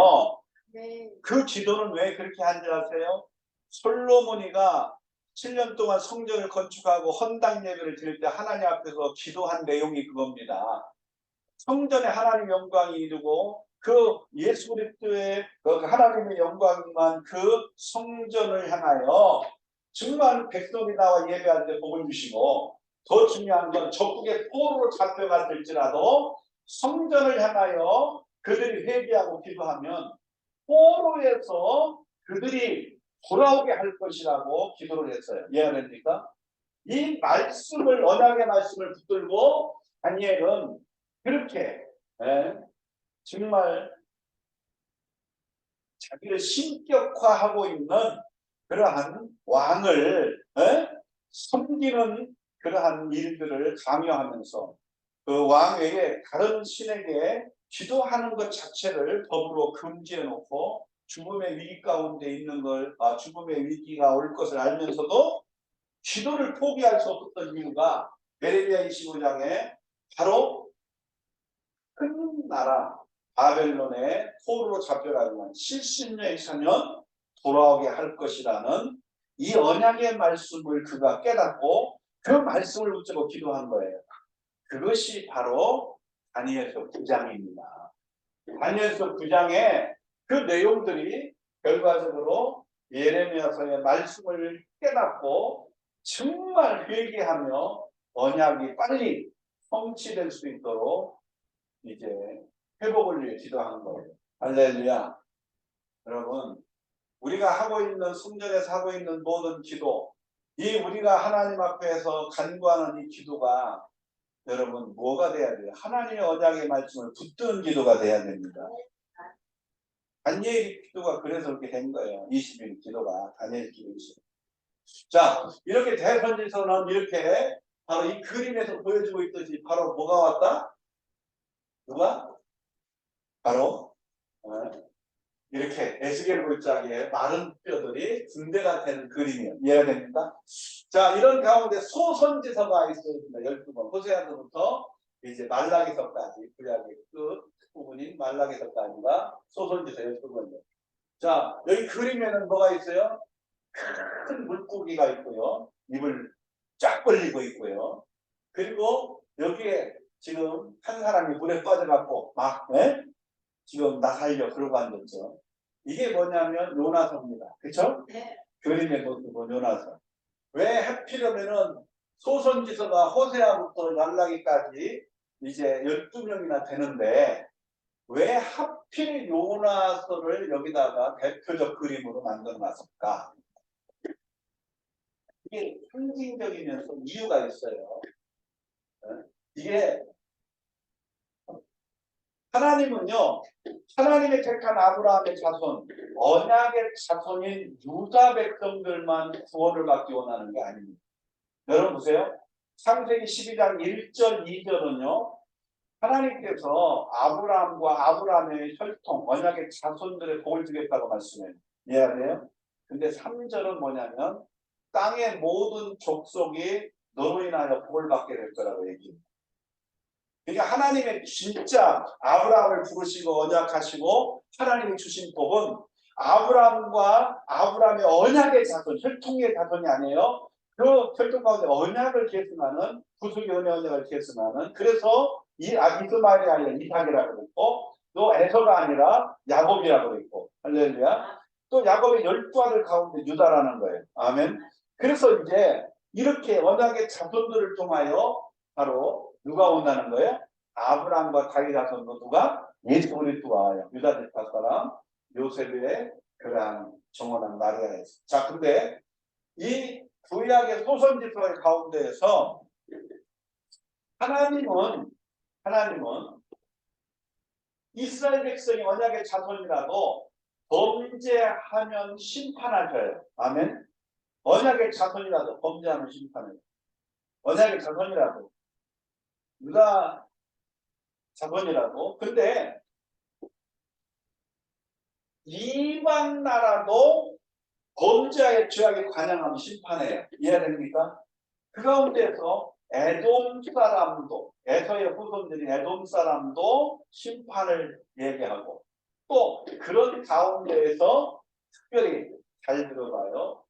네. 그 기도는 왜 그렇게 한지 아세요? 솔로몬이가 7년 동안 성전을 건축하고 헌당 예배를 드릴 때 하나님 앞에서 기도한 내용이 그겁니다. 성전에 하나님 영광이 이루고 그 예수 그리스도의 그 하나님의 영광만 그 성전을 향하여 정말 백성이 나와 예배할 때 복을 주시고 더 중요한 건 적국의 포로로 잡혀갔을지라도 성전을 향하여 그들이 회개하고 기도하면 포로에서 그들이 돌아오게 할 것이라고 기도를 했어요. 이해하십니까? 이 말씀을 언약의 말씀을 붙들고 다니엘은 그렇게 정말 자기를 신격화하고 있는 그러한 왕을 섬기는 그러한 일들을 강요하면서 그 왕 외에 다른 신에게 기도하는 것 자체를 법으로 금지해 놓고 죽음의 위기 가운데 있는 걸 죽음의 위기가 올 것을 알면서도 기도를 포기할 수 없었던 이유가 에레미야 25장에 바로 큰 나라 바벨론의 포로로 잡혀가지고 70년이 차면 돌아오게 할 것이라는 이 언약의 말씀을 그가 깨닫고 그 말씀을 붙잡고 기도한 거예요. 그것이 바로 다니엘서 9장입니다. 다니엘서 9장의 그 내용들이 결과적으로 예레미야서의 말씀을 깨닫고 정말 회개하며 언약이 빨리 성취될 수 있도록 이제 회복을 위해 기도하는 거예요. 할렐루야. 여러분, 우리가 하고 있는 성전에서 하고 있는 모든 기도, 이 우리가 하나님 앞에서 간구하는 이 기도가 여러분 뭐가 돼야 돼요? 하나님의 언약의 말씀을 붙드는 기도가 돼야 됩니다. 다니엘 기도가 그래서 그렇게 된 거예요. 20일 기도가 다니엘 기도이죠. 자, 이렇게 대선지서는 이렇게 바로 이 그림에서 보여주고 있듯이 바로 뭐가 왔다? 누가? 바로 이렇게 에스겔 골짜기에 마른 뼈들이 군대가 되는 그림이에요. 이해가 됩니까? 자, 이런 가운데 소선지서가 있습니다. 12번. 호세아서부터 이제 말라기서까지 구약의 끝 부분인 말라기서까지가 소선지서 12번이에요. 자, 여기 그림에는 뭐가 있어요? 큰 물고기가 있고요. 입을 쫙 벌리고 있고요. 그리고 여기에 지금 한 사람이 물에 빠져갖고 막 지금 나 살려 그러고 앉았죠. 이게 뭐냐면 요나서입니다. 그쵸? 네. 그림의 모습은 요나서. 왜 하필이면은 소선지서가 호세아부터 말라기까지 이제 12명이나 되는데 왜 하필 요나서를 여기다가 대표적 그림으로 만들어 놨을까? 이게 상징적이면서 이유가 있어요. 이게 하나님은요, 하나님의 택한 아브라함의 자손, 언약의 자손인 유다 백성들만 구원을 받기 원하는 게 아닙니다. 여러분 보세요. 창세기 12장 1절, 2절은요, 하나님께서 아브라함과 아브라함의 혈통, 언약의 자손들의 복을 주겠다고 말씀해요. 이해가 돼요? 근데 3절은 뭐냐면 땅의 모든 족속이 너로 인하여 복을 받게 될 거라고 얘기합니다. 그러니까 하나님의 진짜 아브라함을 부르시고 언약하시고 하나님이 주신 복은 아브라함과 아브라함의 언약의 자손, 혈통의 자손이 아니에요. 그 혈통 가운데 언약을 계승하는 구속의 언약을 계승하는 그래서 이스마엘이 아니라 이삭이라고 그랬고 또 에서가 아니라 야곱이라고 그랬고 할렐루야. 또 야곱의 12아들 가운데 유다라는 거예요. 아멘. 그래서 이제 이렇게 언약의 자손들을 통하여 바로 누가 온다는 거예요? 아브라함과 다윗 자손도 누가? 예수 그리스도와 유다 지파 사람 요셉의 그러한 정원한 마리아였어요. 자, 근데 이 구약의 소선지서의 가운데에서 하나님은 이스라엘 백성이 언약의 자손이라도 범죄하면 심판하셔요. 아멘. 언약의 자손이라도 범죄하면 심판해요. 언약의 자손이라도 유다 자손이라도. 근데 이방 나라도 범죄의 죄악에 관영하면 심판해요. 이해됩니까? 그 가운데서 에돔 사람도, 에서의 후손들인 에돔 사람도 심판을 얘기하고 또 그런 가운데에서 특별히 잘 들어봐요.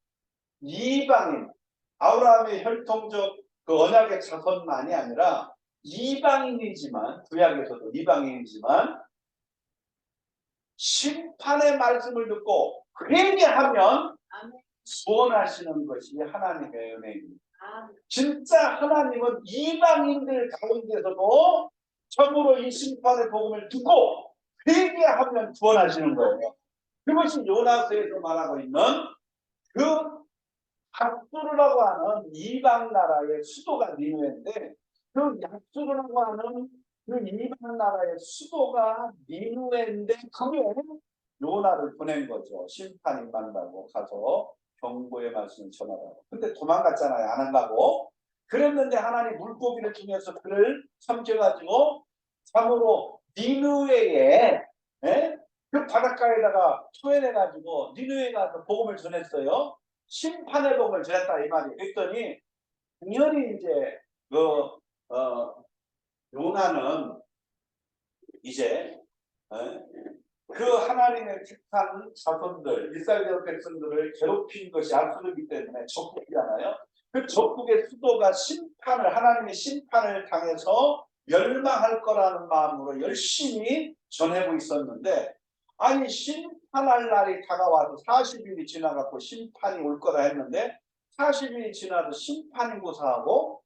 이방인, 아브라함의 혈통적 그 언약의 자손만이 아니라 이방인이지만 구약에서도 이방인이지만 심판의 말씀을 듣고 회개하면 구원하시는 것이 하나님의 은혜입니다. 진짜 하나님은 이방인들 가운데서도 참으로 이 심판의 복음을 듣고 회개하면 구원하시는 거예요. 그것이 요나서에서 말하고 있는 그 약수르라고 하는 이방 나라의 수도가 니누에인데 그 약수르라고 하는 그 이방 나라의 수도가 니누에인데 그게 요나를 보낸 거죠. 심판이 만나고 가서 경고의 말씀을 전하라고. 근데 도망갔잖아요. 안 한다고. 그랬는데 하나님 물고기를 통해서 그를 삼켜가지고 참으로 니누에에 그 바닷가에다가 토해내가지고 니누에 가서 복음을 전했어요. 심판의 복을 전했다 이 말이에요. 그랬더니 당연히 이제 요나는 이제 그 하나님의 택한 자손들 이스라엘 백성들을 괴롭힌 것이 악수르기 때문에 적국이잖아요. 그 적국의 수도가 하나님의 심판을 당해서 멸망할 거라는 마음으로 열심히 전하고 있었는데 아니 심판할 날이 다가와서 40일이 지나갖고 심판이 올 거다 했는데 40일이 지나도 심판이 고사하고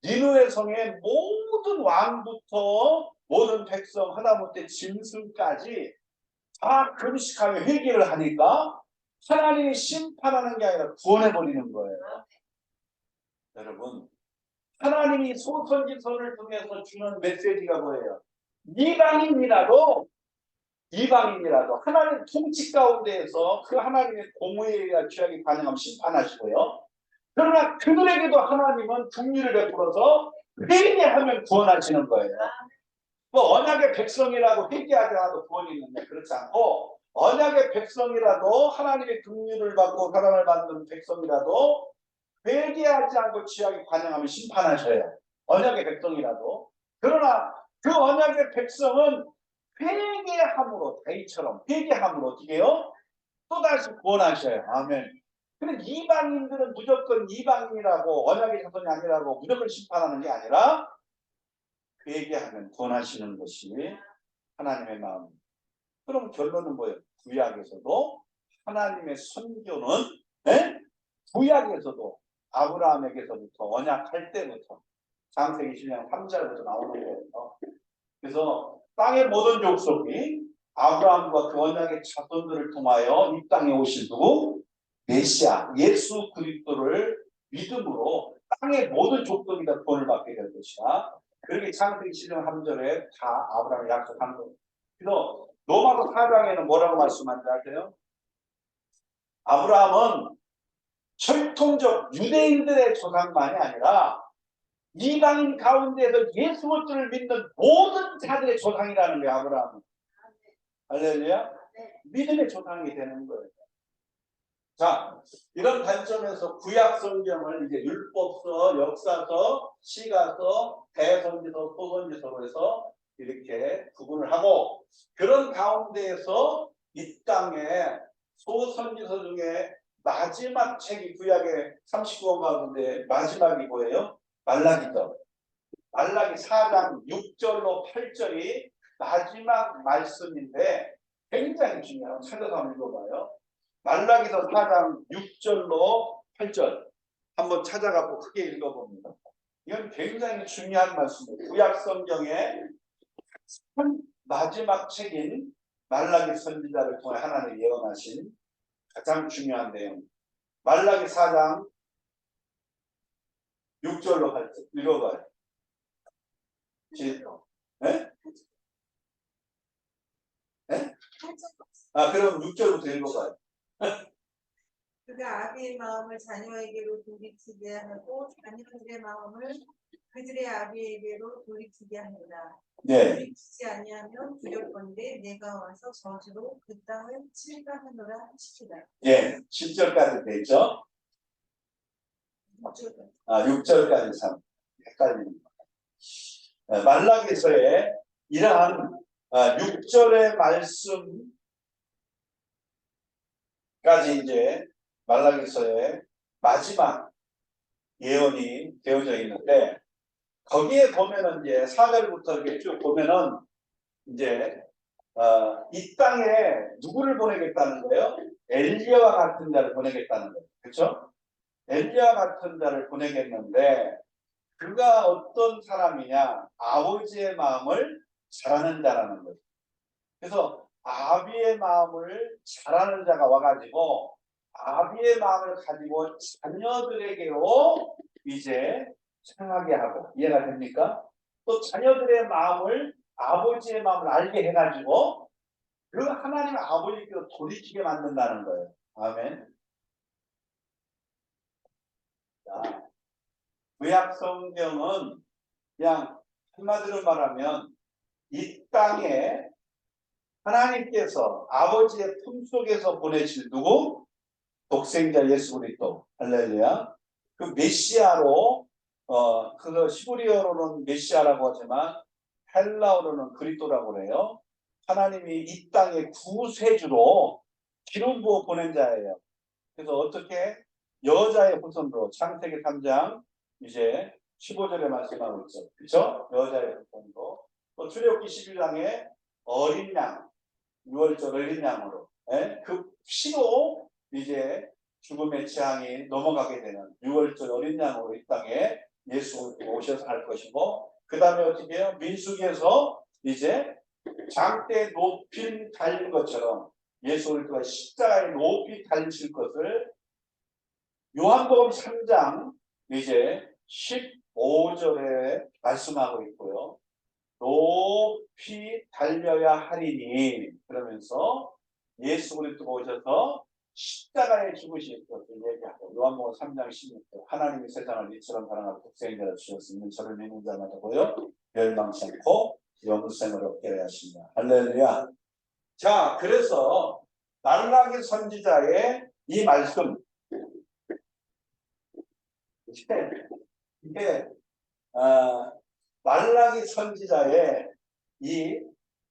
니느웨 성의 모든 왕부터 모든 백성 하다못해 짐승까지 다 금식하며 회개를 하니까 하나님이 심판하는 게 아니라 구원해버리는 거예요. 여러분 하나님이 소선지서를 통해서 주는 메시지가 뭐예요? 이방인이라도 하나님 통치 가운데에서 그 하나님의 공의와 죄악이 관영하면 심판하시고요. 그러나 그들에게도 하나님은 긍휼을 베풀어서 회개하면 구원하시는 거예요. 뭐 언약의 백성이라고 회개하지 않아도 구원이 있는데 그렇지 않고 언약의 백성이라도 하나님의 긍휼을 받고 사랑을 받는 백성이라도 회개하지 않고 죄악이 관영하면 심판하셔요. 언약의 백성이라도. 그러나 그 언약의 백성은 회개함으로 다윗처럼 회개함으로 어떻게 해요? 또다시 구원하셔요. 아멘. 근데 이방인들은 무조건 이방인이라고 언약의 자손이 아니라고 무조건 심판하는 게 아니라 회개하면 구원하시는 것이 하나님의 마음입니다. 그럼 결론은 뭐예요? 구약에서도 하나님의 선교는 구약에서도 아브라함에게서부터 언약할 때부터 창세기 20장 3절부터 나오는 거예요. 그래서 땅의 모든 족속이 아브라함과 그 언약의 자손들을 통하여 이 땅에 오실 누구? 메시아 예수 그리스도를 믿음으로 땅의 모든 족속이 다 구원을 받게 될 것이다. 그렇게 창세기 7장 3절에 다 아브라함이 약속한 거예요. 그래서 로마서 4장에는 뭐라고 말씀하는지 아세요? 아브라함은 철통적 유대인들의 조상만이 아니라 이방인 가운데서 예수 그리스도를 믿는 모든 자들의 조상이라는 거예요. 아브라함은. 할렐루야. 믿음의 조상이 되는 거예요. 자, 이런 관점에서 구약 성경을 이제 율법서, 역사서, 시가서, 대선지서, 소선지서로 해서 이렇게 구분을 하고, 그런 가운데에서 이 땅에 소선지서 중에 마지막 책이 구약의 39권 가운데 마지막이 뭐예요? 말라기죠. 말라기 4장 6절로 8절이 마지막 말씀인데 굉장히 중요해요. 찾아서 한번 읽어봐요. 말라기서 4장 6절로 8절 한번 찾아가고 크게 읽어봅니다. 이건 굉장히 중요한 말씀이에요. 구약 성경의 마지막 책인 말라기 선지자를 통해 하나님 예언하신 가장 중요한 내용. 말라기 4장 6절로 8절 읽어봐요. 네? 네? 그럼 6절부터 읽어봐요. 그가 아비의 마음을 자녀에게로 돌이키게 하고 자녀들의 마음을 그들의 아비에게로 돌이키게 합니다. 네. 돌이키지 아니하면 두렵건대 내가 와서 저주로 그 땅을 칠감하노라 하시리라. 예, 10절까지 되죠? 6절까지 참 헷갈립니다. 말라기서의 이러한 6절의 말씀까지 이제 말라기서의 마지막 예언이 되어져 있는데, 거기에 보면은 이제 4절부터 이렇게 쭉 보면은 이제 이 땅에 누구를 보내겠다는 거예요? 엘리야와 같은 자를 보내겠다는 거예요. 그렇죠? 엘리야 같은 자를 보내겠는데, 그가 어떤 사람이냐? 아버지의 마음을 잘하는 자라는 거예요. 그래서 아비의 마음을 잘하는 자가 와가지고 아비의 마음을 가지고 자녀들에게로 이제 향하게 하고, 이해가 됩니까? 또 자녀들의 마음을 아버지의 마음을 알게 해가지고 그 하나님 아버지께로 돌이키게 만든다는 거예요. 아멘. 자, 구약 성경은 그냥 한마디로 말하면 이 땅에 하나님께서 아버지의 품속에서 보내실 누구? 독생자 예수 그리스도. 할렐루야. 그 메시아로 그거 히브리어로는 메시아라고 하지만 헬라어로는 그리스도라고 그래요. 하나님이 이 땅에 구세주로 기름 부어 보낸 자예요. 그래서 어떻게 여자의 후손으로 창세기 3장 이제 15절에 말씀하고 있죠. 그렇죠? 여자의 후손으로. 또 출애굽기 11장에 어린 양, 6월절 어린 양으로 그 피로 이제 죽음의 재앙이 넘어가게 되는 6월절 어린 양으로 이 땅에 예수 오셔서 할 것이고, 그 다음에 어떻게 해요? 민수기에서 이제 장대 높이 달린 것처럼 예수 그리스도가 십자가에 높이 달리실 것을 요한복음 3장 이제 15절에 말씀하고 있고요. 높이 달려야 하리니, 그러면서 예수 그리스도가 오셔서 십자가에 죽으실 것을 얘기하고, 요한복음 3장 16절 하나님이 세상을 이처럼 사랑하고 독생자를 주셨으니 저를 믿는 자마다고요 멸망치 않고 영생을 얻게 하십니다. 할렐루야. 자, 그래서 말라기 선지자의 이 말씀, 이게 말라기 선지자의 이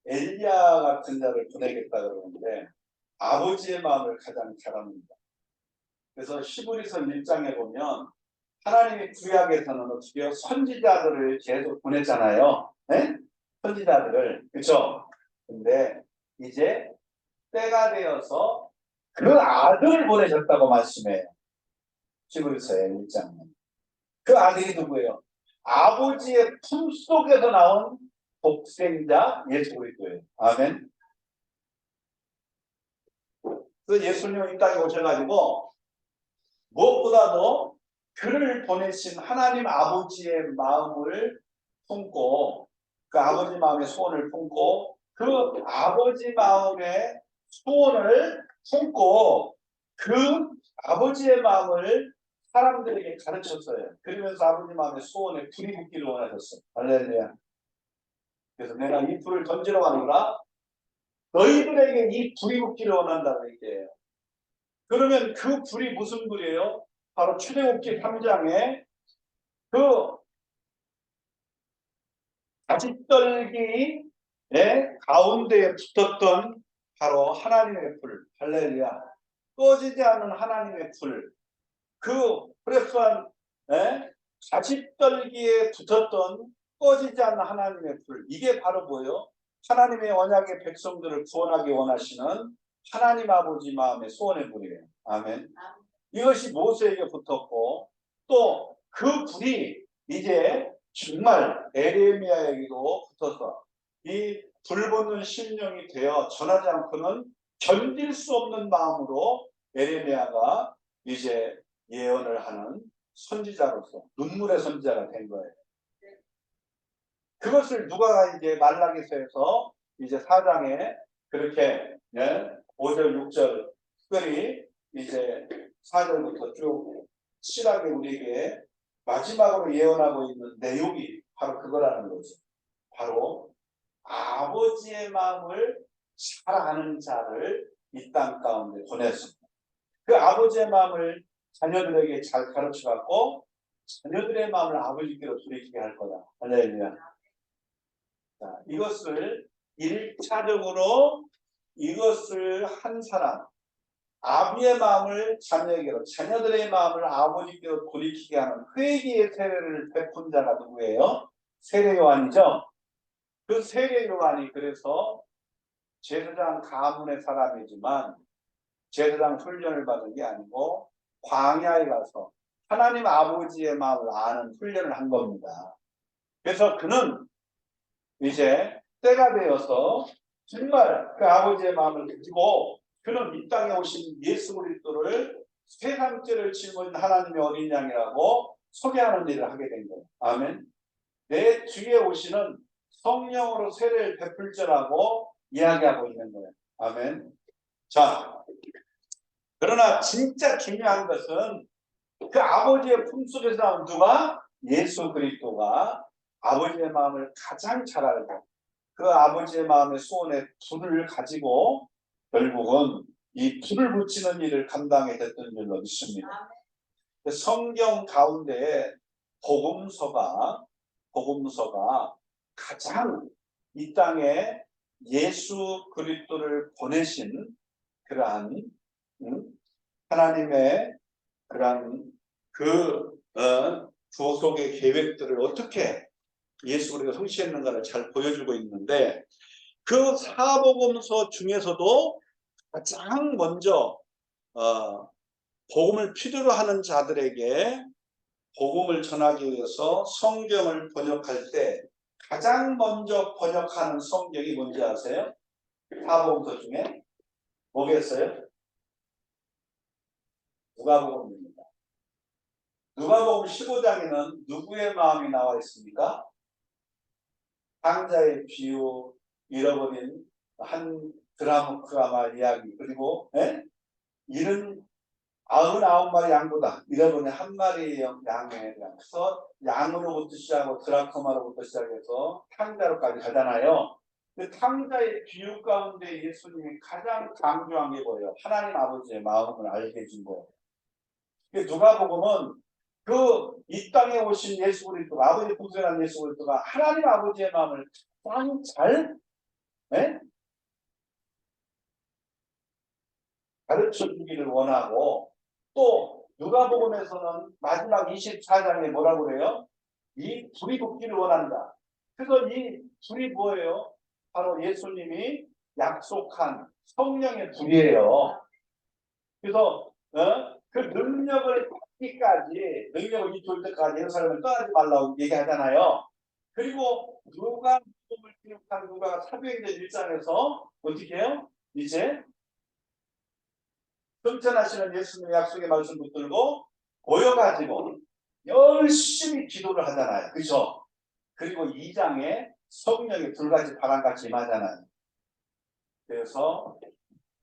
엘리야 같은 자를 보내겠다 그러는데 아버지의 마음을 가장 잘합니다. 그래서 히브리서 1장에 보면 하나님의 구약에서는 어떻게 해요? 선지자들을 계속 보냈잖아요. 네? 선지자들을. 그렇죠? 근데 이제 때가 되어서 그 아들을 보내셨다고 말씀해요. 히브리서의 1장에. 그 아들이 누구예요? 아버지의 품속에서 나온 독생자 예수 그리스도예요. 아멘. 그 예수님은 이 땅에 오셔가지고 무엇보다도 그를 보내신 하나님 아버지의 마음을 품고 그 아버지 마음의 소원을 품고 그 아버지 마음의 소원을 품고 그 아버지의 마음을 사람들에게 가르쳤어요. 그러면서 아버지 마음의 소원에 불이 붙기를 원하셨어요. 할렐루야. 그래서 내가 이 불을 던지러 가노라. 너희들에게 이 불이 붙기를 원한다는 얘기예요. 그러면 그 불이 무슨 불이에요? 바로 출애굽기 3장에 그 가짓떨기의 가운데에 붙었던 바로 하나님의 불. 할렐루야. 꺼지지 않는 하나님의 불. 그 그래서 가짓떨기에 붙었던 꺼지지 않는 하나님의 불. 이게 바로 뭐예요? 하나님의 언약의 백성들을 구원하기 원하시는 하나님 아버지 마음의 소원의 불이에요. 아멘. 이것이 모세에게 붙었고 또 그 불이 이제 정말 에레미야에게도 붙어서 이 불붙는 심령이 되어 전하지 않고는 견딜 수 없는 마음으로 에레미야가 이제 예언을 하는 선지자로서 눈물의 선지자가 된 거예요. 그것을 누가 이제 말라기서에서 이제 4장에 그렇게 5절 6절 특별히 이제 4절부터 쭉 실하게 우리에게 마지막으로 예언하고 있는 내용이 바로 그거라는 거죠. 바로 아버지의 마음을 잘 아는 자를 이 땅 가운데 보냈습니다. 그 아버지의 마음을 자녀들에게 잘 가르쳐갖고 자녀들의 마음을 아버지께로 돌이키게 할 거다. 할렐루야. 자, 이것을 1차적으로 이것을 한 사람, 아비의 마음을 자녀에게로, 자녀들의 마음을 아버지께로 돌이키게 하는 회개의 세례를 베푼 자가 누구예요? 세례 요한이죠. 그 세례 요한이 그래서 제사장 가문의 사람이지만 제사장 훈련을 받은 게 아니고 광야에 가서 하나님 아버지의 마음을 아는 훈련을 한 겁니다. 그래서 그는 이제 때가 되어서 정말 그 아버지의 마음을 가지고 그는 이 땅에 오신 예수 그리스도를 세상 죄를 짊어 있는 하나님의 어린 양이라고 소개하는 일을 하게 된 거예요. 아멘. 내 뒤에 오시는 성령으로 세례를 베풀 자라고 이야기하고 있는 거예요. 아멘. 자, 그러나 진짜 중요한 것은 그 아버지의 품속에서 나온 누가? 예수 그리스도가 아버지의 마음을 가장 잘 알고 그 아버지의 마음의 소원의 불을 가지고 결국은 이 불을 붙이는 일을 감당해 됐던 줄로 믿습니다. 성경 가운데 복음서가 가장 이 땅에 예수 그리스도를 보내신 그러한 하나님의 그러한 구속의 계획들을 어떻게 예수 그리스도가 성취했는가를 잘 보여주고 있는데 그 사복음서 중에서도 가장 먼저 복음을 필요로 하는 자들에게 복음을 전하기 위해서 성경을 번역할 때 가장 먼저 번역하는 성경이 뭔지 아세요? 사복음서 중에 뭐겠어요? 누가복음입니다. 누가복음 15장에는 누구의 마음이 나와 있습니까? 상자의 비유, 잃어버린 한 드라마 이야기, 그리고 99마리 양보다 잃어버린 한 마리의 양에 대해서 양으로부터 시작하고 드라크마로부터 시작해서 탕자로까지 가잖아요. 그 탕자의 비유 가운데 예수님이 가장 강조한 게 뭐예요? 하나님 아버지의 마음을 알게 해준 거예요. 누가복음은 이 땅에 오신 예수 그리스도가 아버지 품속에 예수 그리스도가 하나님 아버지의 마음을 가장 잘 가르쳐 주기를 원하고 또 누가복음에서는 마지막 24장에 뭐라고 그래요? 이 불이 붙기를 원한다. 그래서 이 불이 뭐예요? 바로 예수님이 약속한 성령의 불이에요. 그래서 그 능력을 받기까지 능력을 이룰 때까지 예루살렘을 떠나지 말라고 얘기하잖아요. 그리고 누가 복음을 기록한 누가 사도행전 1장에서 어떻게 해요? 이제 승천하시는 예수님의 약속의 말씀 붙들고 모여가지고 열심히 기도를 하잖아요. 그죠? 그리고 2장에 성령의 불같이 바람같이 임하잖아요. 그래서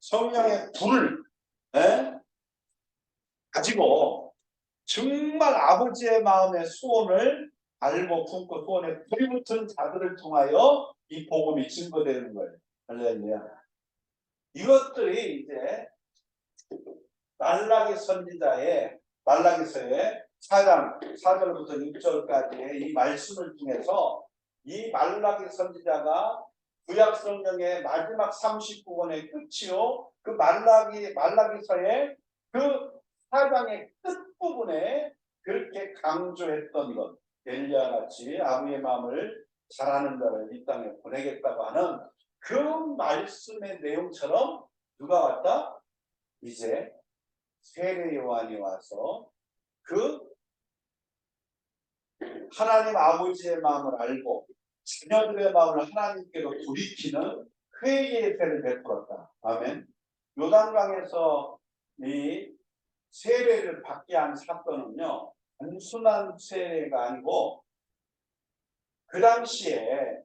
성령의 불을 가지고 정말 아버지의 마음의 소원을 알고 품고 소원에 불이 붙은 자들을 통하여 이 복음이 증거되는 거예요. 할렐루야. 이것들이 이제 말라기 선지자의 말라기서의 4장 4절부터 6절까지의 이 말씀을 통해서 이 말라기 선지자가 구약 성경의 마지막 39권의 끝이요. 그 말라기서의 그 4장의 끝부분에 그렇게 강조했던 것. 엘리야와 같이 아버지의 마음을 잘하는 자를 이 땅에 보내겠다고 하는 그 말씀의 내용처럼 누가 왔다? 이제 세례 요한이 와서 그 하나님 아버지의 마음을 알고 자녀들의 마음을 하나님께로 돌이키는 회개의 세를 베풀었다. 아멘. 요단강에서 이 세례를 받게 한 사건은요, 단순한 세례가 아니고 그 당시에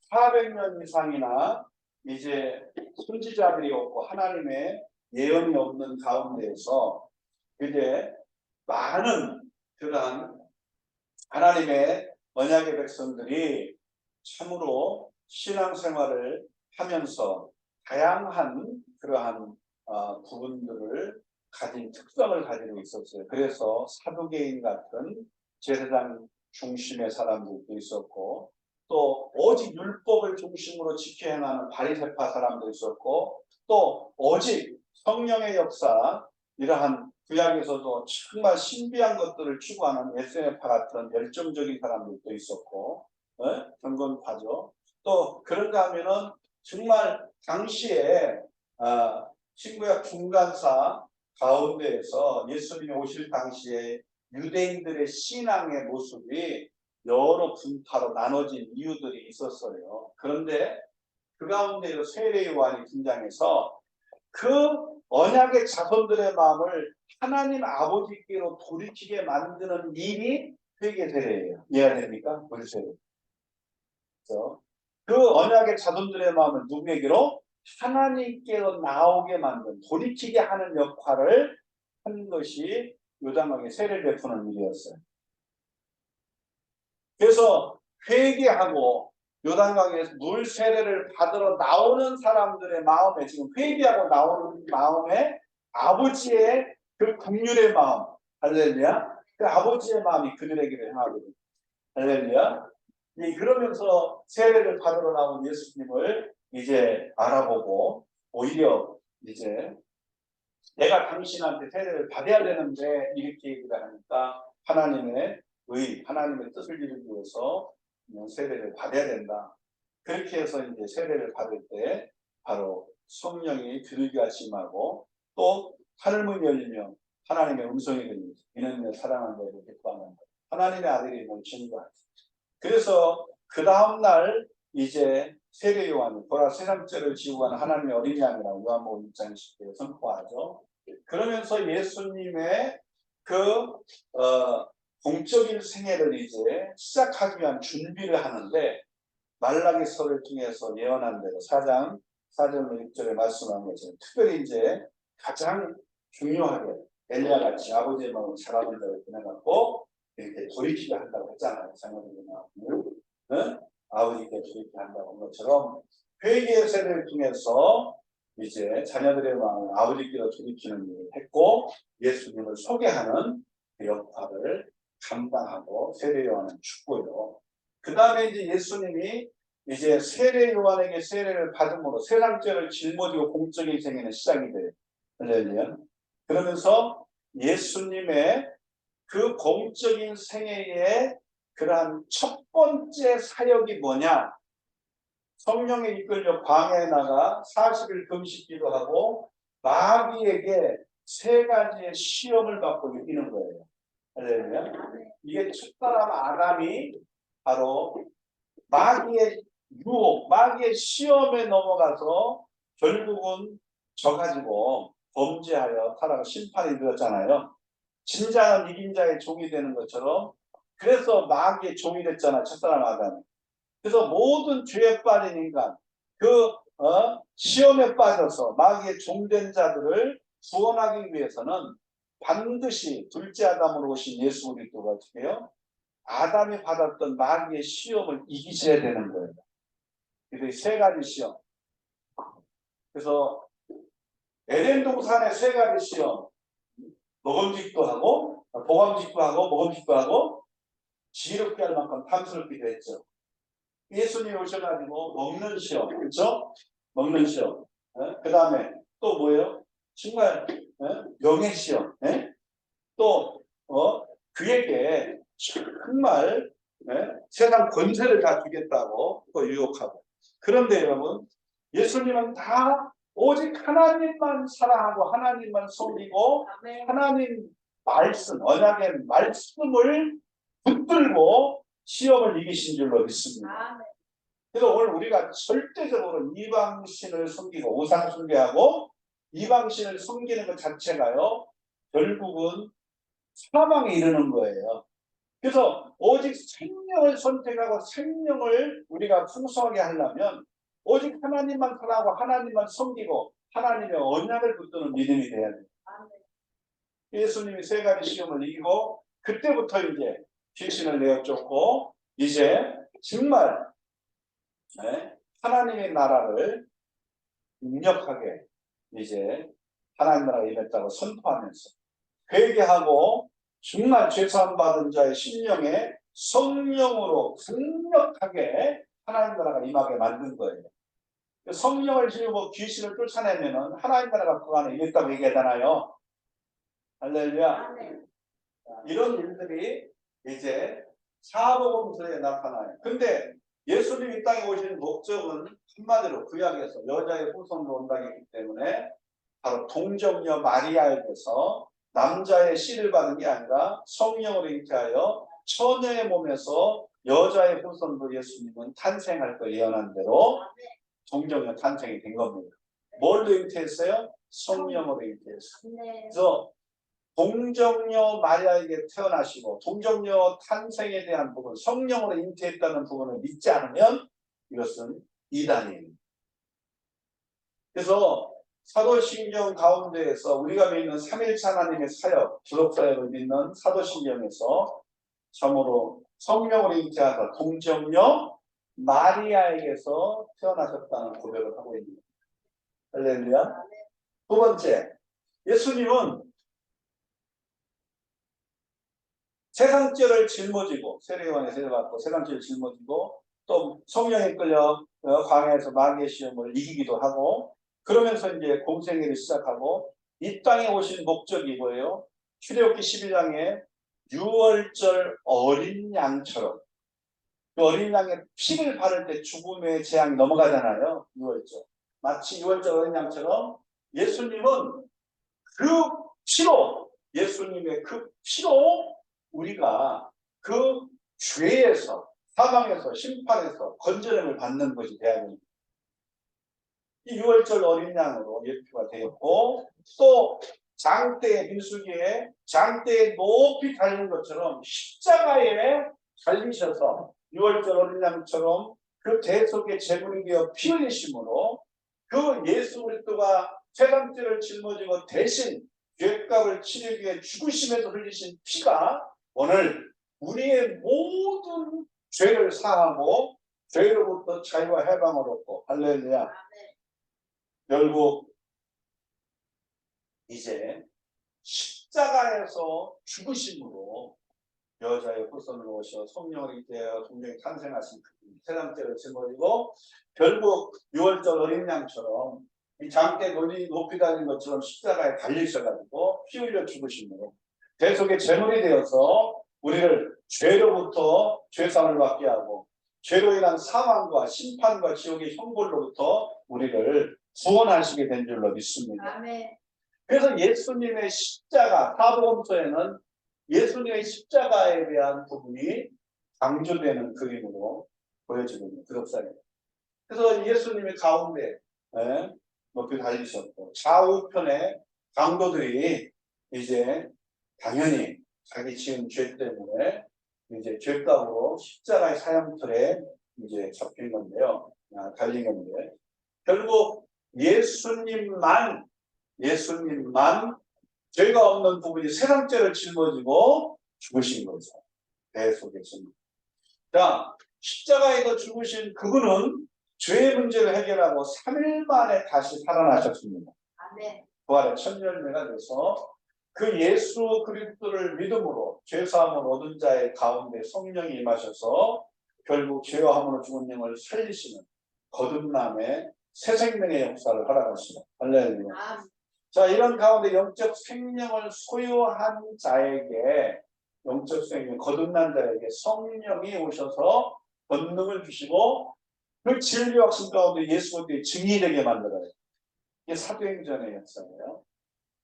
400년 이상이나 이제 선지자들이 없고 하나님의 예언이 없는 가운데에서 이제 많은 그러한 하나님의 언약의 백성들이 참으로 신앙생활을 하면서 다양한 그러한 부분들을 가진 특성을 가지고 있었어요. 그래서 사두개인 같은 제사장 중심의 사람들도 있었고 또 오직 율법을 중심으로 지켜 행하는 바리새파 사람도 있었고 또 오직 성령의 역사 이러한 구약에서도 정말 신비한 것들을 추구하는 SNF파 같은 열정적인 사람들도 있었고 경건파죠. 또 그런가 하면은 정말 당시에 신구약 중간사 가운데에서 예수님이 오실 당시에 유대인들의 신앙의 모습이 여러 분파로 나눠진 이유들이 있었어요. 그런데 그 가운데로 세례 요한이 등장해서 그 언약의 자손들의 마음을 하나님 아버지께로 돌이키게 만드는 일이 회개 세례예요. 이해가 됩니까? 보세요. 그 언약의 자손들의 마음을 누구에게로? 하나님께로 나오게 만든 돌이키게 하는 역할을 한 것이 요단강에 세례를 베푸는 일이었어요. 그래서 회개하고 요단강에서 물 세례를 받으러 나오는 사람들의 마음에 지금 회개하고 나오는 마음에 아버지의 그 긍휼의 마음, 할렐루야. 그 아버지의 마음이 그들에게 향하거든요. 할렐루야. 그러면서 세례를 받으러 나온 예수님을 이제 알아보고 오히려 이제 내가 당신한테 세례를 받아야 되는데 이렇게 얘기를 하니까 하나님의 뜻을 이루기 위해서 세례를 받아야 된다. 그렇게 해서 이제 세례를 받을 때 바로 성령이 들게 하심하고 또 하늘문이 열리며 하나님의 음성이 들리면서 이는 내 사랑하는 자를 기뻐하는 하나님의 아들이 넘치는다. 그래서 그 다음날 이제 세례 요한이 보라 세상죄를 지고 가는 하나님의 어린 양이라고 요한복음 1장 20절에 선포하죠. 그러면서 예수님의 그 공적인 생애를 이제 시작하기 위한 준비를 하는데 말라기서를 통해서 예언한 대로 4장 4절 6절에 말씀한 것처럼 특별히 이제 가장 중요하게 엘리야 같이 아버지의 마음을 잘하는 자를 보내갖고 이렇게 돌이키게 한다고 했잖아요. 자녀들의 마음을 아버지께 돌이키게 한다고 한 것처럼 회개의 세례를 통해서 이제 자녀들의 마음을 아버지께로 돌이키는 일을 했고 예수님을 소개하는 그 역할을 감당하고 세례 요한은 죽고요. 그 다음에 이제 예수님이 이제 세례 요한에게 세례를 받음으로 세상죄를 짊어지고 공적인 생애는 시작이 돼요. 할렐루야. 그러면서 예수님의 그 공적인 생애의 그러한 첫 번째 사역이 뭐냐? 성령에 이끌려 광야에 나가 40일 금식기도 하고 마귀에게 3가지의 시험을 받고 이기는 거예요. 할렐루야. 이게 첫 사람 아담이 바로 마귀의 유혹, 마귀의 시험에 넘어가서 결국은 져가지고 범죄하여 타락한 심판이 되었잖아요. 진정한 이긴 자의 종이 되는 것처럼 그래서 마귀의 종이 됐잖아, 첫사람 아담이. 그래서 모든 죄에 빠진 인간, 시험에 빠져서 마귀의 종된 자들을 구원하기 위해서는 반드시 둘째 아담으로 오신 예수 그리스도가 어떻게 해요? 아담이 받았던 마귀의 시험을 이기셔야 되는 거예요. 그래서 세 가지 시험. 그래서 에덴 동산의 세 가지 시험. 먹음직도 하고, 보감직도 하고, 먹음직도 하고, 지혜롭게 할 만큼 탐스럽기도 했죠. 예수님이 오셔가지고 먹는 시험, 그렇죠? 먹는 시험. 그 다음에 또 뭐예요? 정말 명예 시험. 또 그에게 정말 세상 권세를 다 주겠다고 또 유혹하고. 그런데 여러분, 예수님은 다 오직 하나님만 사랑하고 하나님만 섬기고 하나님 말씀, 언약의 말씀을 붙들고 시험을 이기신 줄로 믿습니다. 그래서 오늘 우리가 절대적으로 이방신을 섬기고 우상 숭배하고 이방신을 섬기는 것 자체가요, 결국은 사망에 이르는 거예요. 그래서 오직 생명을 선택하고 생명을 우리가 풍성하게 하려면 오직 하나님만 사랑하고 하나님만 섬기고 하나님의 언약을 붙드는 믿음이 돼야 돼요. 예수님이 세 가지 시험을 이기고 그때부터 이제 귀신을 내어 쫓고 이제 정말 하나님의 나라를 강력하게 이제 하나님 나라에 임했다고 선포하면서 회개하고 정말 죄사함 받은 자의 심령에 성령으로 강력하게 하나님 나라가 임하게 만든 거예요. 성령을 지우고 귀신을 쫓아내면은 하나님 나라가 그 안에 임했다고 얘기하잖아요. 할렐루야. 이런 일들이 이제 사복음서에 나타나요. 근데 예수님이 이 땅에 오시는 목적은 한마디로 구약에서 여자의 후손으로 온다고 했기 때문에 바로 동정녀 마리아에게서 남자의 씨를 받은 게 아니라 성령으로 잉태하여 처녀의 몸에서 여자의 후손으로 예수님은 탄생할 거 예언한 대로 동정녀 탄생이 된 겁니다. 뭘로 잉태했어요? 성령으로 잉태했어요. 그래서 동정녀 마리아에게 태어나시고 동정녀 탄생에 대한 부분, 성령으로 잉태했다는 부분을 믿지 않으면 이것은 이단이에요. 그래서 사도신경 가운데에서 우리가 믿는 삼일체 하나님의 사역, 기록사역을 믿는 사도신경에서 참으로 성령으로 잉태하사 동정녀 마리아에게서 태어나셨다는 고백을 하고 있습니다. 할렐루야. 두 번째, 예수님은 세상죄를 짊어지고 세례요한의 세례 받고 세상죄를 짊어지고 또 성령에 끌려 광야에서 마귀의 시험을 이기기도 하고 그러면서 이제 공생애를 시작하고 이 땅에 오신 목적이 뭐예요? 출애굽기 11장에 유월절 어린 양처럼 그 어린 양의 피를 바를 때 죽음의 재앙이 넘어가잖아요. 유월절. 마치 유월절 어린 양처럼 예수님은 그 피로 예수님의 그 피로 우리가 그 죄에서 사망에서 심판에서 건져냄을 받는 것이 돼야 됩니다. 이 유월절 어린 양으로 예표가 되었고 또 장대의 민수기에 장대에 높이 달린 것처럼 십자가에 달리셔서 유월절 어린 양처럼 그 대속의 제물이 되어 피 흘리심으로 그 예수 그리스도가 세상죄를 짊어지고 대신 죄값을 치르기 위해 죽으심에서 흘리신 피가 오늘 우리의 모든 죄를 사하고 죄로부터 자유와 해방을 얻고 할렐루야. 결국 이제 십자가에서 죽으심으로 여자의 후손으로 오셔 성령을 잉태하여 동정이 탄생하신 세상죄를 짊어지고 결국 유월절 어린 양처럼 이 장대 높이 달린 것처럼 십자가에 달리셔가지고 피 흘려 죽으심으로 대속의 제물이 되어서 우리를 죄로부터 죄사함을 받게 하고 죄로 인한 사망과 심판과 지옥의 형벌로부터 우리를 구원하시게 된 줄로 믿습니다. 아멘. 그래서 예수님의 십자가, 사복음서에는 예수님의 십자가에 대한 부분이 강조되는 그림으로 보여지고 있는 기록사입니다. 그래서 예수님이 가운데 높이 달리셨고 좌우편에 강도들이 이제 당연히 자기 지은 죄 때문에 이제 죄값으로 십자가의 사형틀에 이제 잡힌 건데요. 달린 건데 결국 예수님만 죄가 없는 부분이 세상죄를 짊어지고 죽으신 거죠. 배 속에서는. 자, 십자가에서 죽으신 그분은 죄의 문제를 해결하고 3일 만에 다시 살아나셨습니다. 아멘. 부활의 첫 열매가 돼서 그 예수 그리스도를 믿음으로 죄사함을 얻은 자의 가운데 성령이 임하셔서 결국 죄와 함으로 죽은 영을 살리시는 거듭남의 새 생명의 역사를 허락하시고 할렐루야. 자, 이런 가운데 영적 생명을 소유한 자에게 영적 생명, 거듭난 자에게 성령이 오셔서 권능을 주시고 그 진리와 확신 가운데 예수 그리스도의 증인이 되게 만들어요. 이게 사도행전의 역사예요.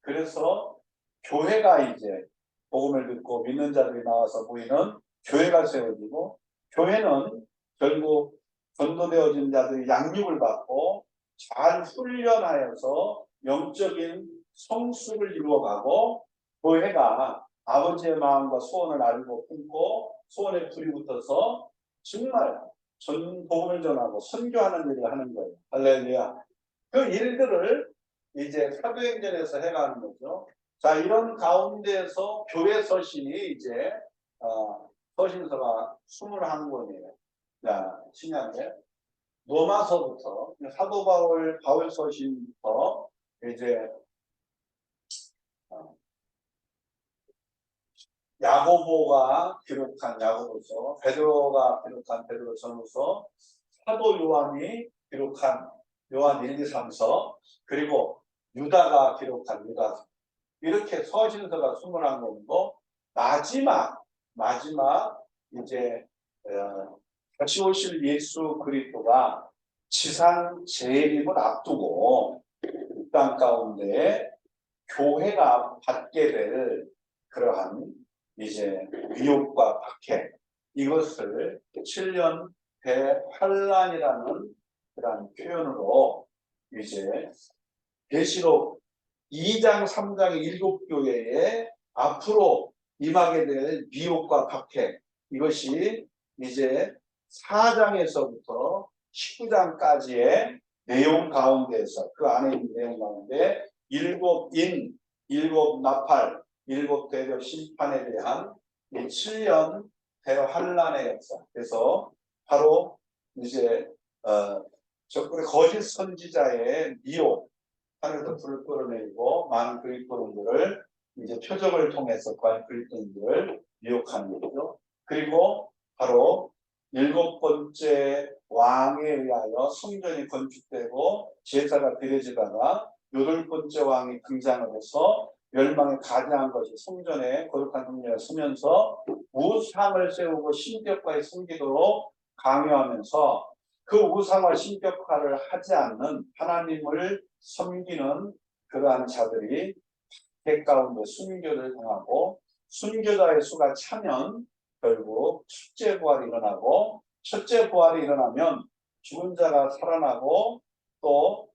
그래서 교회가 이제 복음을 듣고 믿는 자들이 나와서 모이는 교회가 세워지고 교회는 결국 전도되어진 자들이 양육을 받고 잘 훈련하여서 영적인 성숙을 이루어가고 교회가 아버지의 마음과 소원을 알고 품고 소원에 불이 붙어서 정말 복음을 전하고 선교하는 일을 하는 거예요. 할렐루야. 그 일들을 이제 사도행전에서 해가는 거죠. 자, 이런 가운데서 교회 서신이 이제 서신서가 21권이에요. 자, 신약에 로마서부터 사도 바울 서신부터 이제 야고보가 기록한 야고보서, 베드로가 기록한 베드로전후서, 사도 요한이 기록한 요한 1, 2, 3서, 그리고 유다가 기록한 유다서. 이렇게 서신서가 21권이고 마지막 이제 다시 오실 예수 그리스도가 지상 재림을 앞두고 이 땅 가운데 교회가 받게 될 그러한 이제 위협과 박해, 이것을 7년 대환란이라는 그런 표현으로 이제 계시록 2장 3장의 7교회에 앞으로 임하게 될 미혹과 박해, 이것이 이제 4장에서부터 19장까지의 내용 가운데서 그 안에 있는 내용 가운데 7인, 7나팔, 7대적 심판에 대한 이 7년 대환란의 역사. 그래서 바로 이제 적군의 거짓 선지자의 미혹, 하늘에서 불을 끌어내리고 많은 그리스도인들을 이제 표적을 통해서 구한 그리스도인들을 미혹하는 거죠. 그리고 바로 7번째 왕에 의하여 성전이 건축되고 제사가 드려지다가 8번째 왕이 등장을 해서 멸망에 가장한 것이 성전에 거룩한 성전에 서면서 우상을 세우고 신격화에 섬기도록 강요하면서 그 우상화 신격화를 하지 않는 하나님을 섬기는 그러한 자들이 백 가운데 순교를 당하고 순교자의 수가 차면 결국 첫째 부활이 일어나고 첫째 부활이 일어나면 죽은 자가 살아나고 또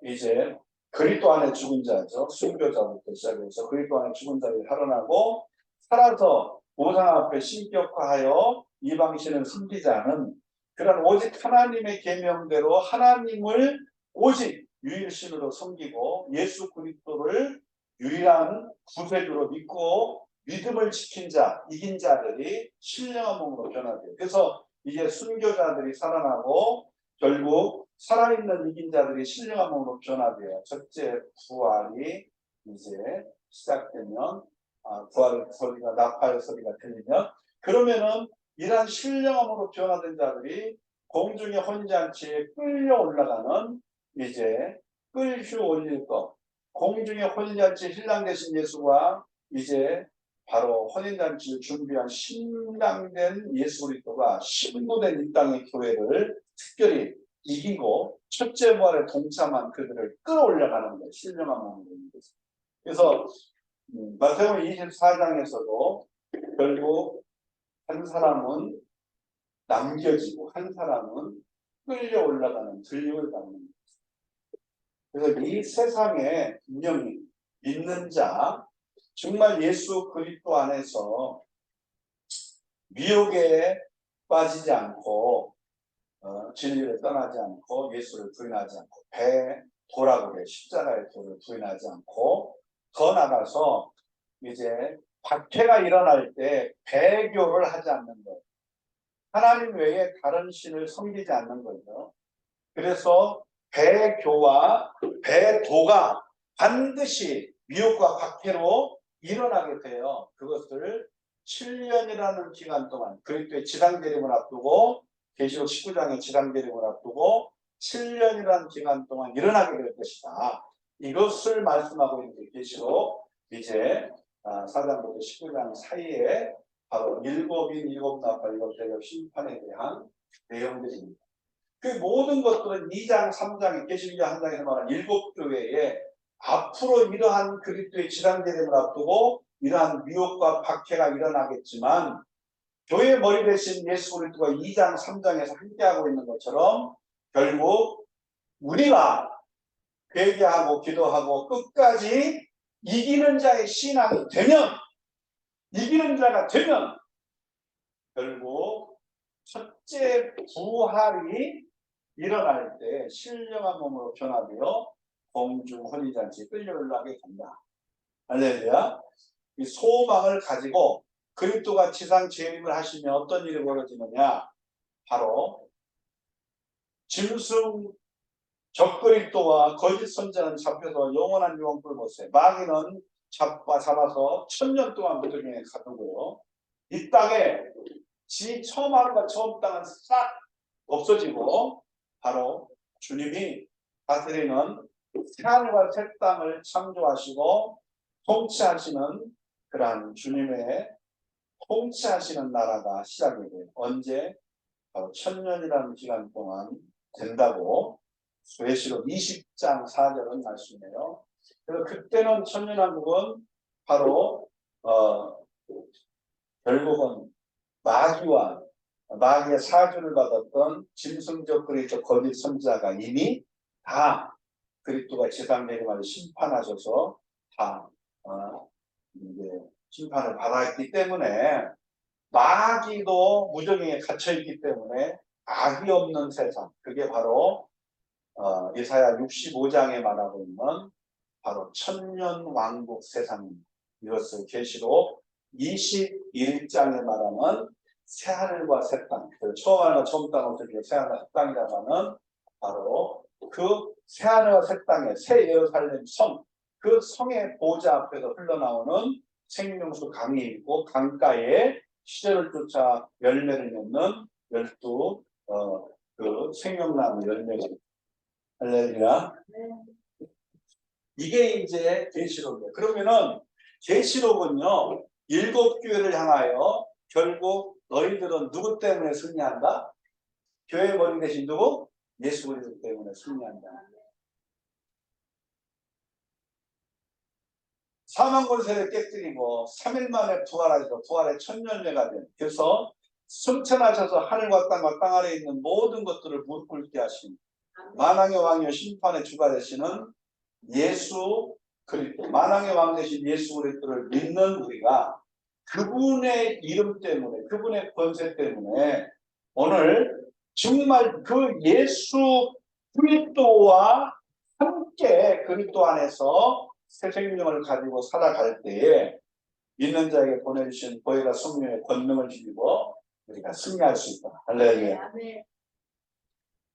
이제 그리스도 안에 죽은 자죠. 순교자부터 시작해서 그리스도 안에 죽은 자들이 살아나고 살아서 우상 앞에 신격화하여 이방신을 섬기지 않은 그런 오직 하나님의 계명대로 하나님을 오직 유일신으로 섬기고 예수 그리스도를 유일한 구세주로 믿고 믿음을 지킨 자, 이긴 자들이 신령한 몸으로 변화돼요. 그래서 이제 순교자들이 살아나고 결국 살아있는 이긴 자들이 신령한 몸으로 변화돼요. 첫째 부활이 이제 시작되면 부활의 소리가 나팔의 소리가 들리면 그러면은 이러한 신령함으로 변화된 자들이 공중의 혼인잔치에 끌려 올라가는 이제 끌휴 올릴 것, 공중의 혼인잔치 신랑 되신 예수가 이제 바로 혼인잔치를 준비한 신랑된 예수 그리스도가 신부된 이 땅의 교회를 특별히 이기고 첫째 부활에 동참한 그들을 끌어올려가는 거예요. 신령한 마음으로. 그래서 마태복음 24장에서도 결국 한 사람은 남겨지고 한 사람은 끌려 올라가는 들림을 받는 거예요. 그래서 이 세상에 분명히 믿는 자, 정말 예수 그리스도 안에서 미혹에 빠지지 않고 진리를 떠나지 않고 예수를 부인하지 않고 도라고 그래 십자가의 도를 부인하지 않고 더 나가서 이제 박해가 일어날 때 배교를 하지 않는 거예요. 하나님 외에 다른 신을 섬기지 않는 거죠. 그래서 배교와 배도가 반드시 미혹과 박해로 일어나게 돼요. 그것을 7년이라는 기간 동안 그리스도의 지상재림을 앞두고 계시록 19장의 지상재림을 앞두고 7년이라는 기간 동안 일어나게 될 것이다. 이것을 말씀하고 있는 계시록 이제 4장부터 19장 사이에 바로 일곱 나팔 일곱 대접 심판에 대한 내용들입니다. 그 모든 것들은 2장, 3장에 계시록 1장에서 말한 일곱 교회에 앞으로 이러한 그리스도의 지상재림을 앞두고 이러한 미혹과 박해가 일어나겠지만 교회 머리 대신 예수 그리스도가 2장, 3장에서 함께하고 있는 것처럼 결국 우리가 회개하고 기도하고 끝까지 이기는 자의 신앙이 되면 이기는 자가 되면 결국 첫째 부활이 일어날 때 신령한 몸으로 변화되어 공중 혼인잔치에 끌려 올라가게 된다. 할렐루야. 이 소망을 가지고 그리스도가 지상 재림을 하시면 어떤 일이 벌어지느냐? 바로 짐승 적그리스도와 거짓 선자는 잡혀서 영원한 유황불 못세. 마귀는 잡아서 1000년 동안 무덤에 가두고요. 이 땅에 지 처음 하늘과 처음 땅은 싹 없어지고 바로 주님이 다스리는 새하늘과 새 땅을 창조하시고 통치하시는 그러한 주님의 통치하시는 나라가 시작이 돼요. 언제? 바로 1000년이라는 기간 동안 된다고 계시록 20장 4절은 말씀해요. 그래서 그때는 천년왕국은 바로 결국은 마귀의 사주를 받았던 짐승적 그리스도 거짓 선자가 이미 다 그리스도가 지상 내림을 심판하셔서 다 이제 심판을 받았기 때문에 마귀도 무정에 갇혀있기 때문에 악이 없는 세상, 그게 바로 이사야 65장에 말하고 있는 바로 천년왕국 세상입니다. 이것을 계시록 21장에 말하는 새하늘과 새 땅, 처음 하늘과 처음 땅을 어떻게 새하늘과 새 땅이라고 하는 바로 그 새하늘과 새 땅의 새 예루살렘 성, 그 성의 보좌 앞에서 흘러나오는 생명수 강이 있고 강가에 시절을 쫓아 열매를 맺는 12 그 생명나무 열매가 할렐루야. 이게 이제 계시록이에요. 그러면은 계시록은요 7교회를 향하여 결국 너희들은 누구 때문에 승리한다? 교회 머리 대신 누구? 예수 그리스도 때문에 승리한다. 사망 권세를 깨뜨리고 3일 만에 부활하셔서 부활의 천년회가 된, 그래서 승천하셔서 하늘과 땅과 땅 아래에 있는 모든 것들을 무릎 꿇게 하신 만왕의 왕이요 심판의 주가 되시는 예수 그리스도, 만왕의 왕 되신 예수 그리스도를 믿는 우리가 그분의 이름 때문에, 그분의 권세 때문에 오늘 정말 그 예수 그리스도와 함께 그리스도 안에서 새 생명을 가지고 살아갈 때에 믿는 자에게 보내주신 보혜가 성령의 권능을 힘입어 우리가 승리할 수 있다. 할렐루야.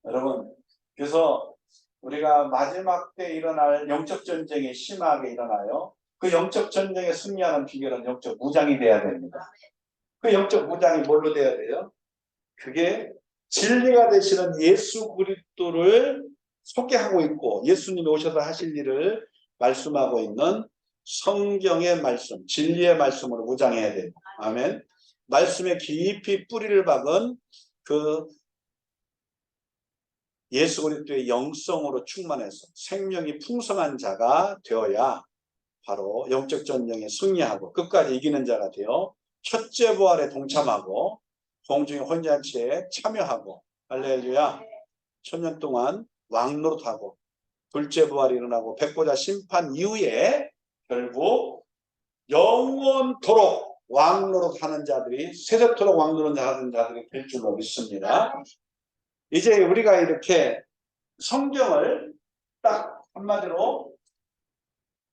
여러분, 그래서 우리가 마지막 때 일어날 영적 전쟁이 심하게 일어나요. 그 영적 전쟁에 승리하는 비결은 영적 무장이 돼야 됩니다. 그 영적 무장이 뭘로 돼야 돼요? 그게 진리가 되시는 예수 그리스도를 소개하고 있고 예수님이 오셔서 하실 일을 말씀하고 있는 성경의 말씀, 진리의 말씀으로 무장해야 됩니다. 아멘. 말씀에 깊이 뿌리를 박은 그 예수 그리스도의 영성으로 충만해서 생명이 풍성한 자가 되어야 바로 영적 전쟁에 승리하고 끝까지 이기는 자가 되어 첫째 부활에 동참하고 공중의 혼잔치에 참여하고 할렐루야. 천년 동안 왕노릇하고 둘째 부활이 일어나고 백보자 심판 이후에 결국 영원토록 왕노릇하는 자들이 세세토록 왕노릇하는 자들이 될 줄로 믿습니다. 이제 우리가 이렇게 성경을 딱 한마디로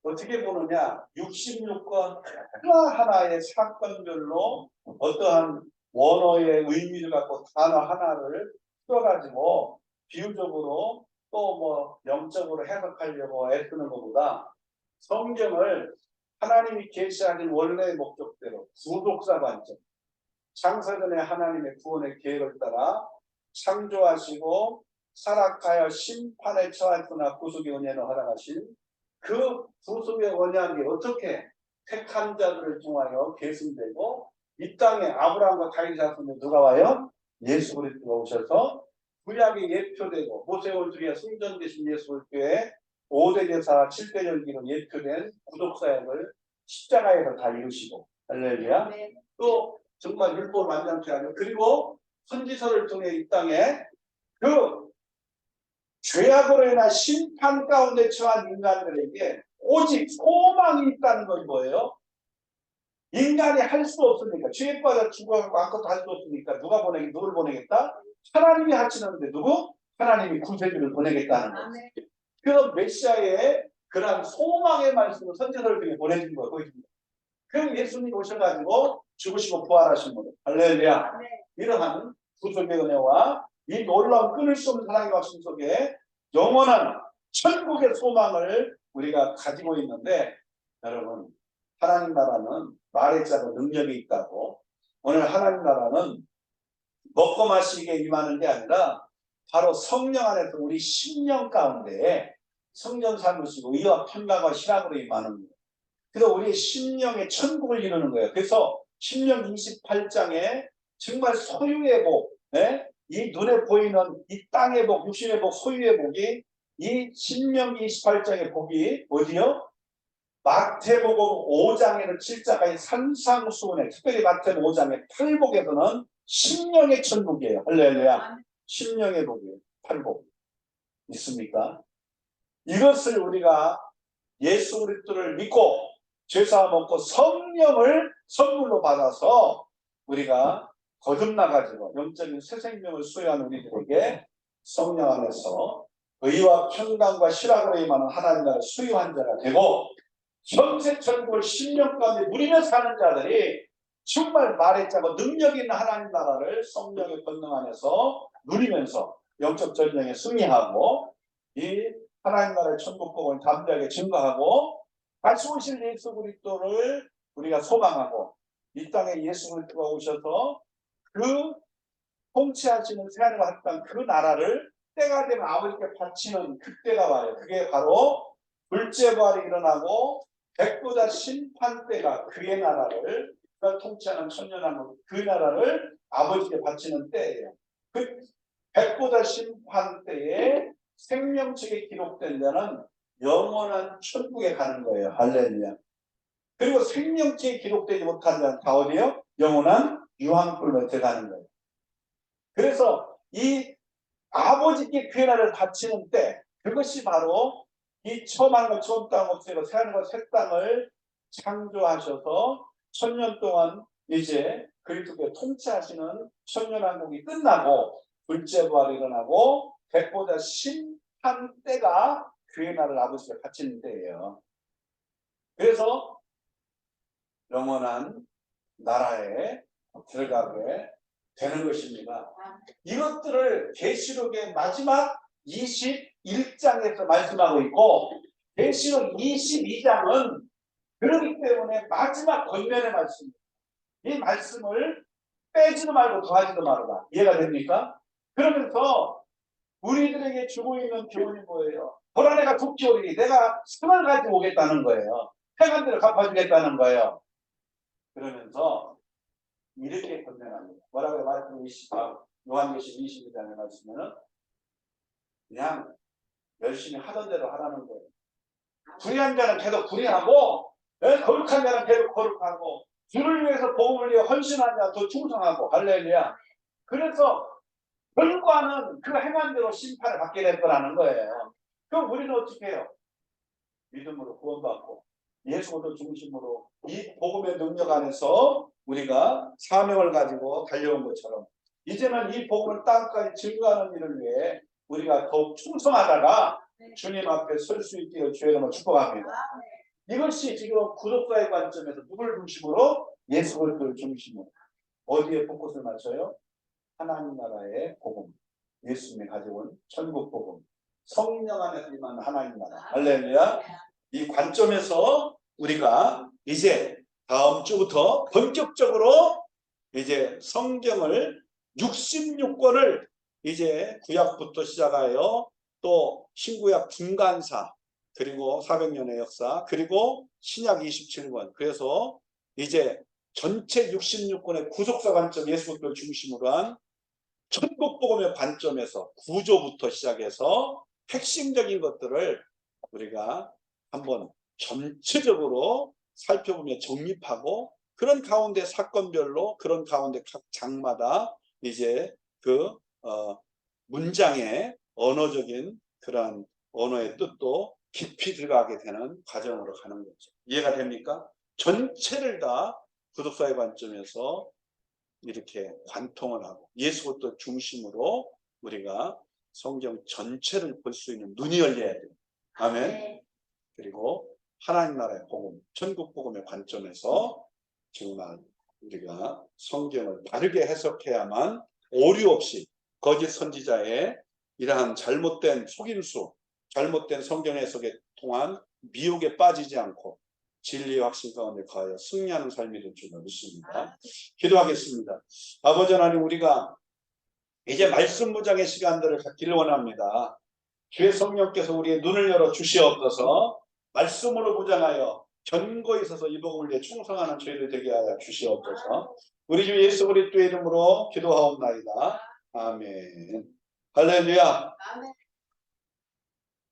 어떻게 보느냐, 66권 하나하나의 사건별로 어떠한 원어의 의미를 갖고 단어 하나를 풀어가지고 비유적으로 또 뭐 영적으로 해석하려고 애쓰는 것보다 성경을 하나님이 계시하신 원래의 목적대로 구속사 관점, 창세전에 하나님의 구원의 계획을 따라 창조하시고 타락하여 심판에 처했으나 구속의 은혜로 허락하신 그 구속의 언약이 어떻게 택한 자들을 통하여 계승되고 이 땅에 아브라함과 다윗의 자손에 누가 와요? 예수 그리스도가 오셔서 구약이 예표되고 모세올 중에 승전되신 예수 그리스도의 5대 제사 7대 절기로 예표된 구속사역을 십자가에서 다 이루시고 할렐루야. 네. 또 정말 율법 완전케 하고 그리고 선지서를 통해 이 땅에 그 죄악으로 인한 심판 가운데 처한 인간들에게 오직 소망이 있다는 건 뭐예요? 인간이 할 수 없으니까 죄에 빠져 죽어가고 아무것도 할 수 없으니까 누를 보내겠다? 하나님이 하시는데 누구? 하나님이 구세주를 보내겠다는 거예요. 그런 메시아의 그런 소망의 말씀을 선지서를 통해 보내준 거예요. 그럼 예수님이 오셔가지고 죽으시고 부활하신 거예요. 할렐루야. 이러한 구속의 은혜와 이 놀라운 끊을 수 없는 사랑의 말씀 속에 영원한 천국의 소망을 우리가 가지고 있는데 여러분 하나님 나라는 말의 자고 능력이 있다고 오늘 하나님 나라는 먹고 마시게 임하는 게 아니라 바로 성령 안에서 우리 심령 가운데 성령 삼으시고 의와 평강과 희락으로 임하는 거예요. 그래서 우리의 심령의 천국을 이루는 거예요. 그래서 신명 28장에 정말 소유의 복, 이 눈에 보이는 이 땅의 복, 육신의 복, 소유의 복이 이 신명기 28장의 복이 어디요? 마태복음 5장에는 7장까지 산상수훈에 특별히 마태복음 5장의 8복에서는 심령의 천국이에요. 할렐루야. 심령의 복이에요. 8복. 있습니까? 이것을 우리가 예수 그리스도를 믿고 죄사함 얻고 성령을 선물로 받아서 우리가 거듭나가지고 영적인 새 생명을 수여한 우리들에게 성령 안에서 의와 평강과 실학으로 임하는 하나님 나라를 수유한 자가 되고 현세 천국을 심령 가운데 누리며 사는 자들이 정말 말의 자고 능력 있는 하나님 나라를 성령의 권능 안에서 누리면서 영적 전쟁에 승리하고 이 하나님 나라의 천국 복음을 담대하게 증거하고 다시 오실 예수 그리스도를 우리가 소망하고 이 땅에 예수 그리스도가 오셔서 그 통치하시는 새하늘과 한 땅 그 나라를 때가 되면 아버지께 바치는 그때가 와요. 그게 바로 둘째 부활이 일어나고 백보자 심판 때가 그의 나라를 그가 통치하는 천년왕국 그 나라를 아버지께 바치는 때예요. 그 백보자 심판 때에 생명책에 기록된 자는 영원한 천국에 가는 거예요. 할렐루야. 그리고 생명책에 기록되지 못한 자는 다 어디요? 영원한 유황불로 들어가는 거예요. 그래서 이 아버지께 그 나라를 바치는 때 그것이 바로 이 처음 하늘과 처음 땅 없애고 새 하늘과 새 땅을 창조하셔서 천년 동안 이제 그리스도께 통치하시는 천년왕국이 끝나고 둘째 부활이 일어나고 백보자 심판 때가 그의 나라를 아버지께 바치는 때예요. 그래서 영원한 나라에 들어가게 되는 것입니다. 이것들을 계시록의 마지막 21장에서 말씀하고 있고 계시록 22장은 그렇기 때문에 마지막 권면의 말씀입니다. 이 말씀을 빼지도 말고 더하지도 말아라. 이해가 됩니까? 그러면서 우리들에게 주고 있는 교훈이 뭐예요? 보라 내가 돕기 오리니 내가 상을 가지고 오겠다는 거예요. 행한 대로 갚아주겠다는 거예요. 그러면서 이렇게 권면합니다. 뭐라고 말씀 20장 요한계시록 22장에 말씀은 그냥 열심히 하던 대로 하라는 거예요. 불의한 자는 계속 불의하고 거룩한 자는 계속 거룩하고 주를 위해서 복음을 위해 헌신한 자 더 충성하고 할렐루야. 그래서 결과는 그 행한 대로 심판을 받게 될 거라는 거예요. 그럼 우리는 어떻게 해요? 믿음으로 구원받고 예수 그리스도 중심으로 이 복음의 능력 안에서 우리가 사명을 가지고 달려온 것처럼 이제는 이 복음을 땅까지 증거하는 일을 위해 우리가 더욱 충성하다가 주님 앞에 설 수 있게 주의 이름으로 축복합니다. 이것이 지금 구독자의 관점에서 누구를 중심으로? 예수 그리스도를 중심으로. 어디에 포커스를 맞춰요? 하나님 나라의 복음, 예수님이 가져온 천국 복음, 성령 안에서 임하는 하나님 나라. 할렐루야. 이 관점에서 우리가 이제 다음 주부터 본격적으로 이제 성경을 66권을 이제 구약부터 시작하여 또 신구약 중간사 그리고 400년의 역사 그리고 신약 27권 그래서 이제 전체 66권의 구속사 관점 예수 그리스도를 중심으로 한 천국복음의 관점에서 구조부터 시작해서 핵심적인 것들을 우리가 한번 전체적으로 살펴보며 정립하고 그런 가운데 사건별로 그런 가운데 각 장마다 이제 그 문장의 언어적인 그러한 언어의 뜻도 깊이 들어가게 되는 과정으로 가는 거죠. 이해가 됩니까? 전체를 다 구독사의 관점에서 이렇게 관통을 하고 예수 그리스도 중심으로 우리가 성경 전체를 볼 수 있는 눈이 열려야 돼요. 아멘. 그리고 하나님 나라의 복음, 천국 복음의 관점에서 정말 우리가 성경을 바르게 해석해야만 오류 없이 거짓 선지자의 이러한 잘못된 속임수, 잘못된 성경 해석에 통한 미혹에 빠지지 않고 진리의 확신 가운데 거하여 승리하는 삶이 될 줄 믿습니다. 기도하겠습니다. 아버지 하나님, 우리가 이제 말씀 무장의 시간들을 갖기를 원합니다. 주의 성령께서 우리의 눈을 열어 주시옵소서. 말씀으로 무장하여 견고히 서서 이 복음을 위해 충성하는 저희들 되게 하여 주시옵소서. 우리 주 예수 그리스도의 이름으로 기도하옵나이다. 아멘. 할렐루야.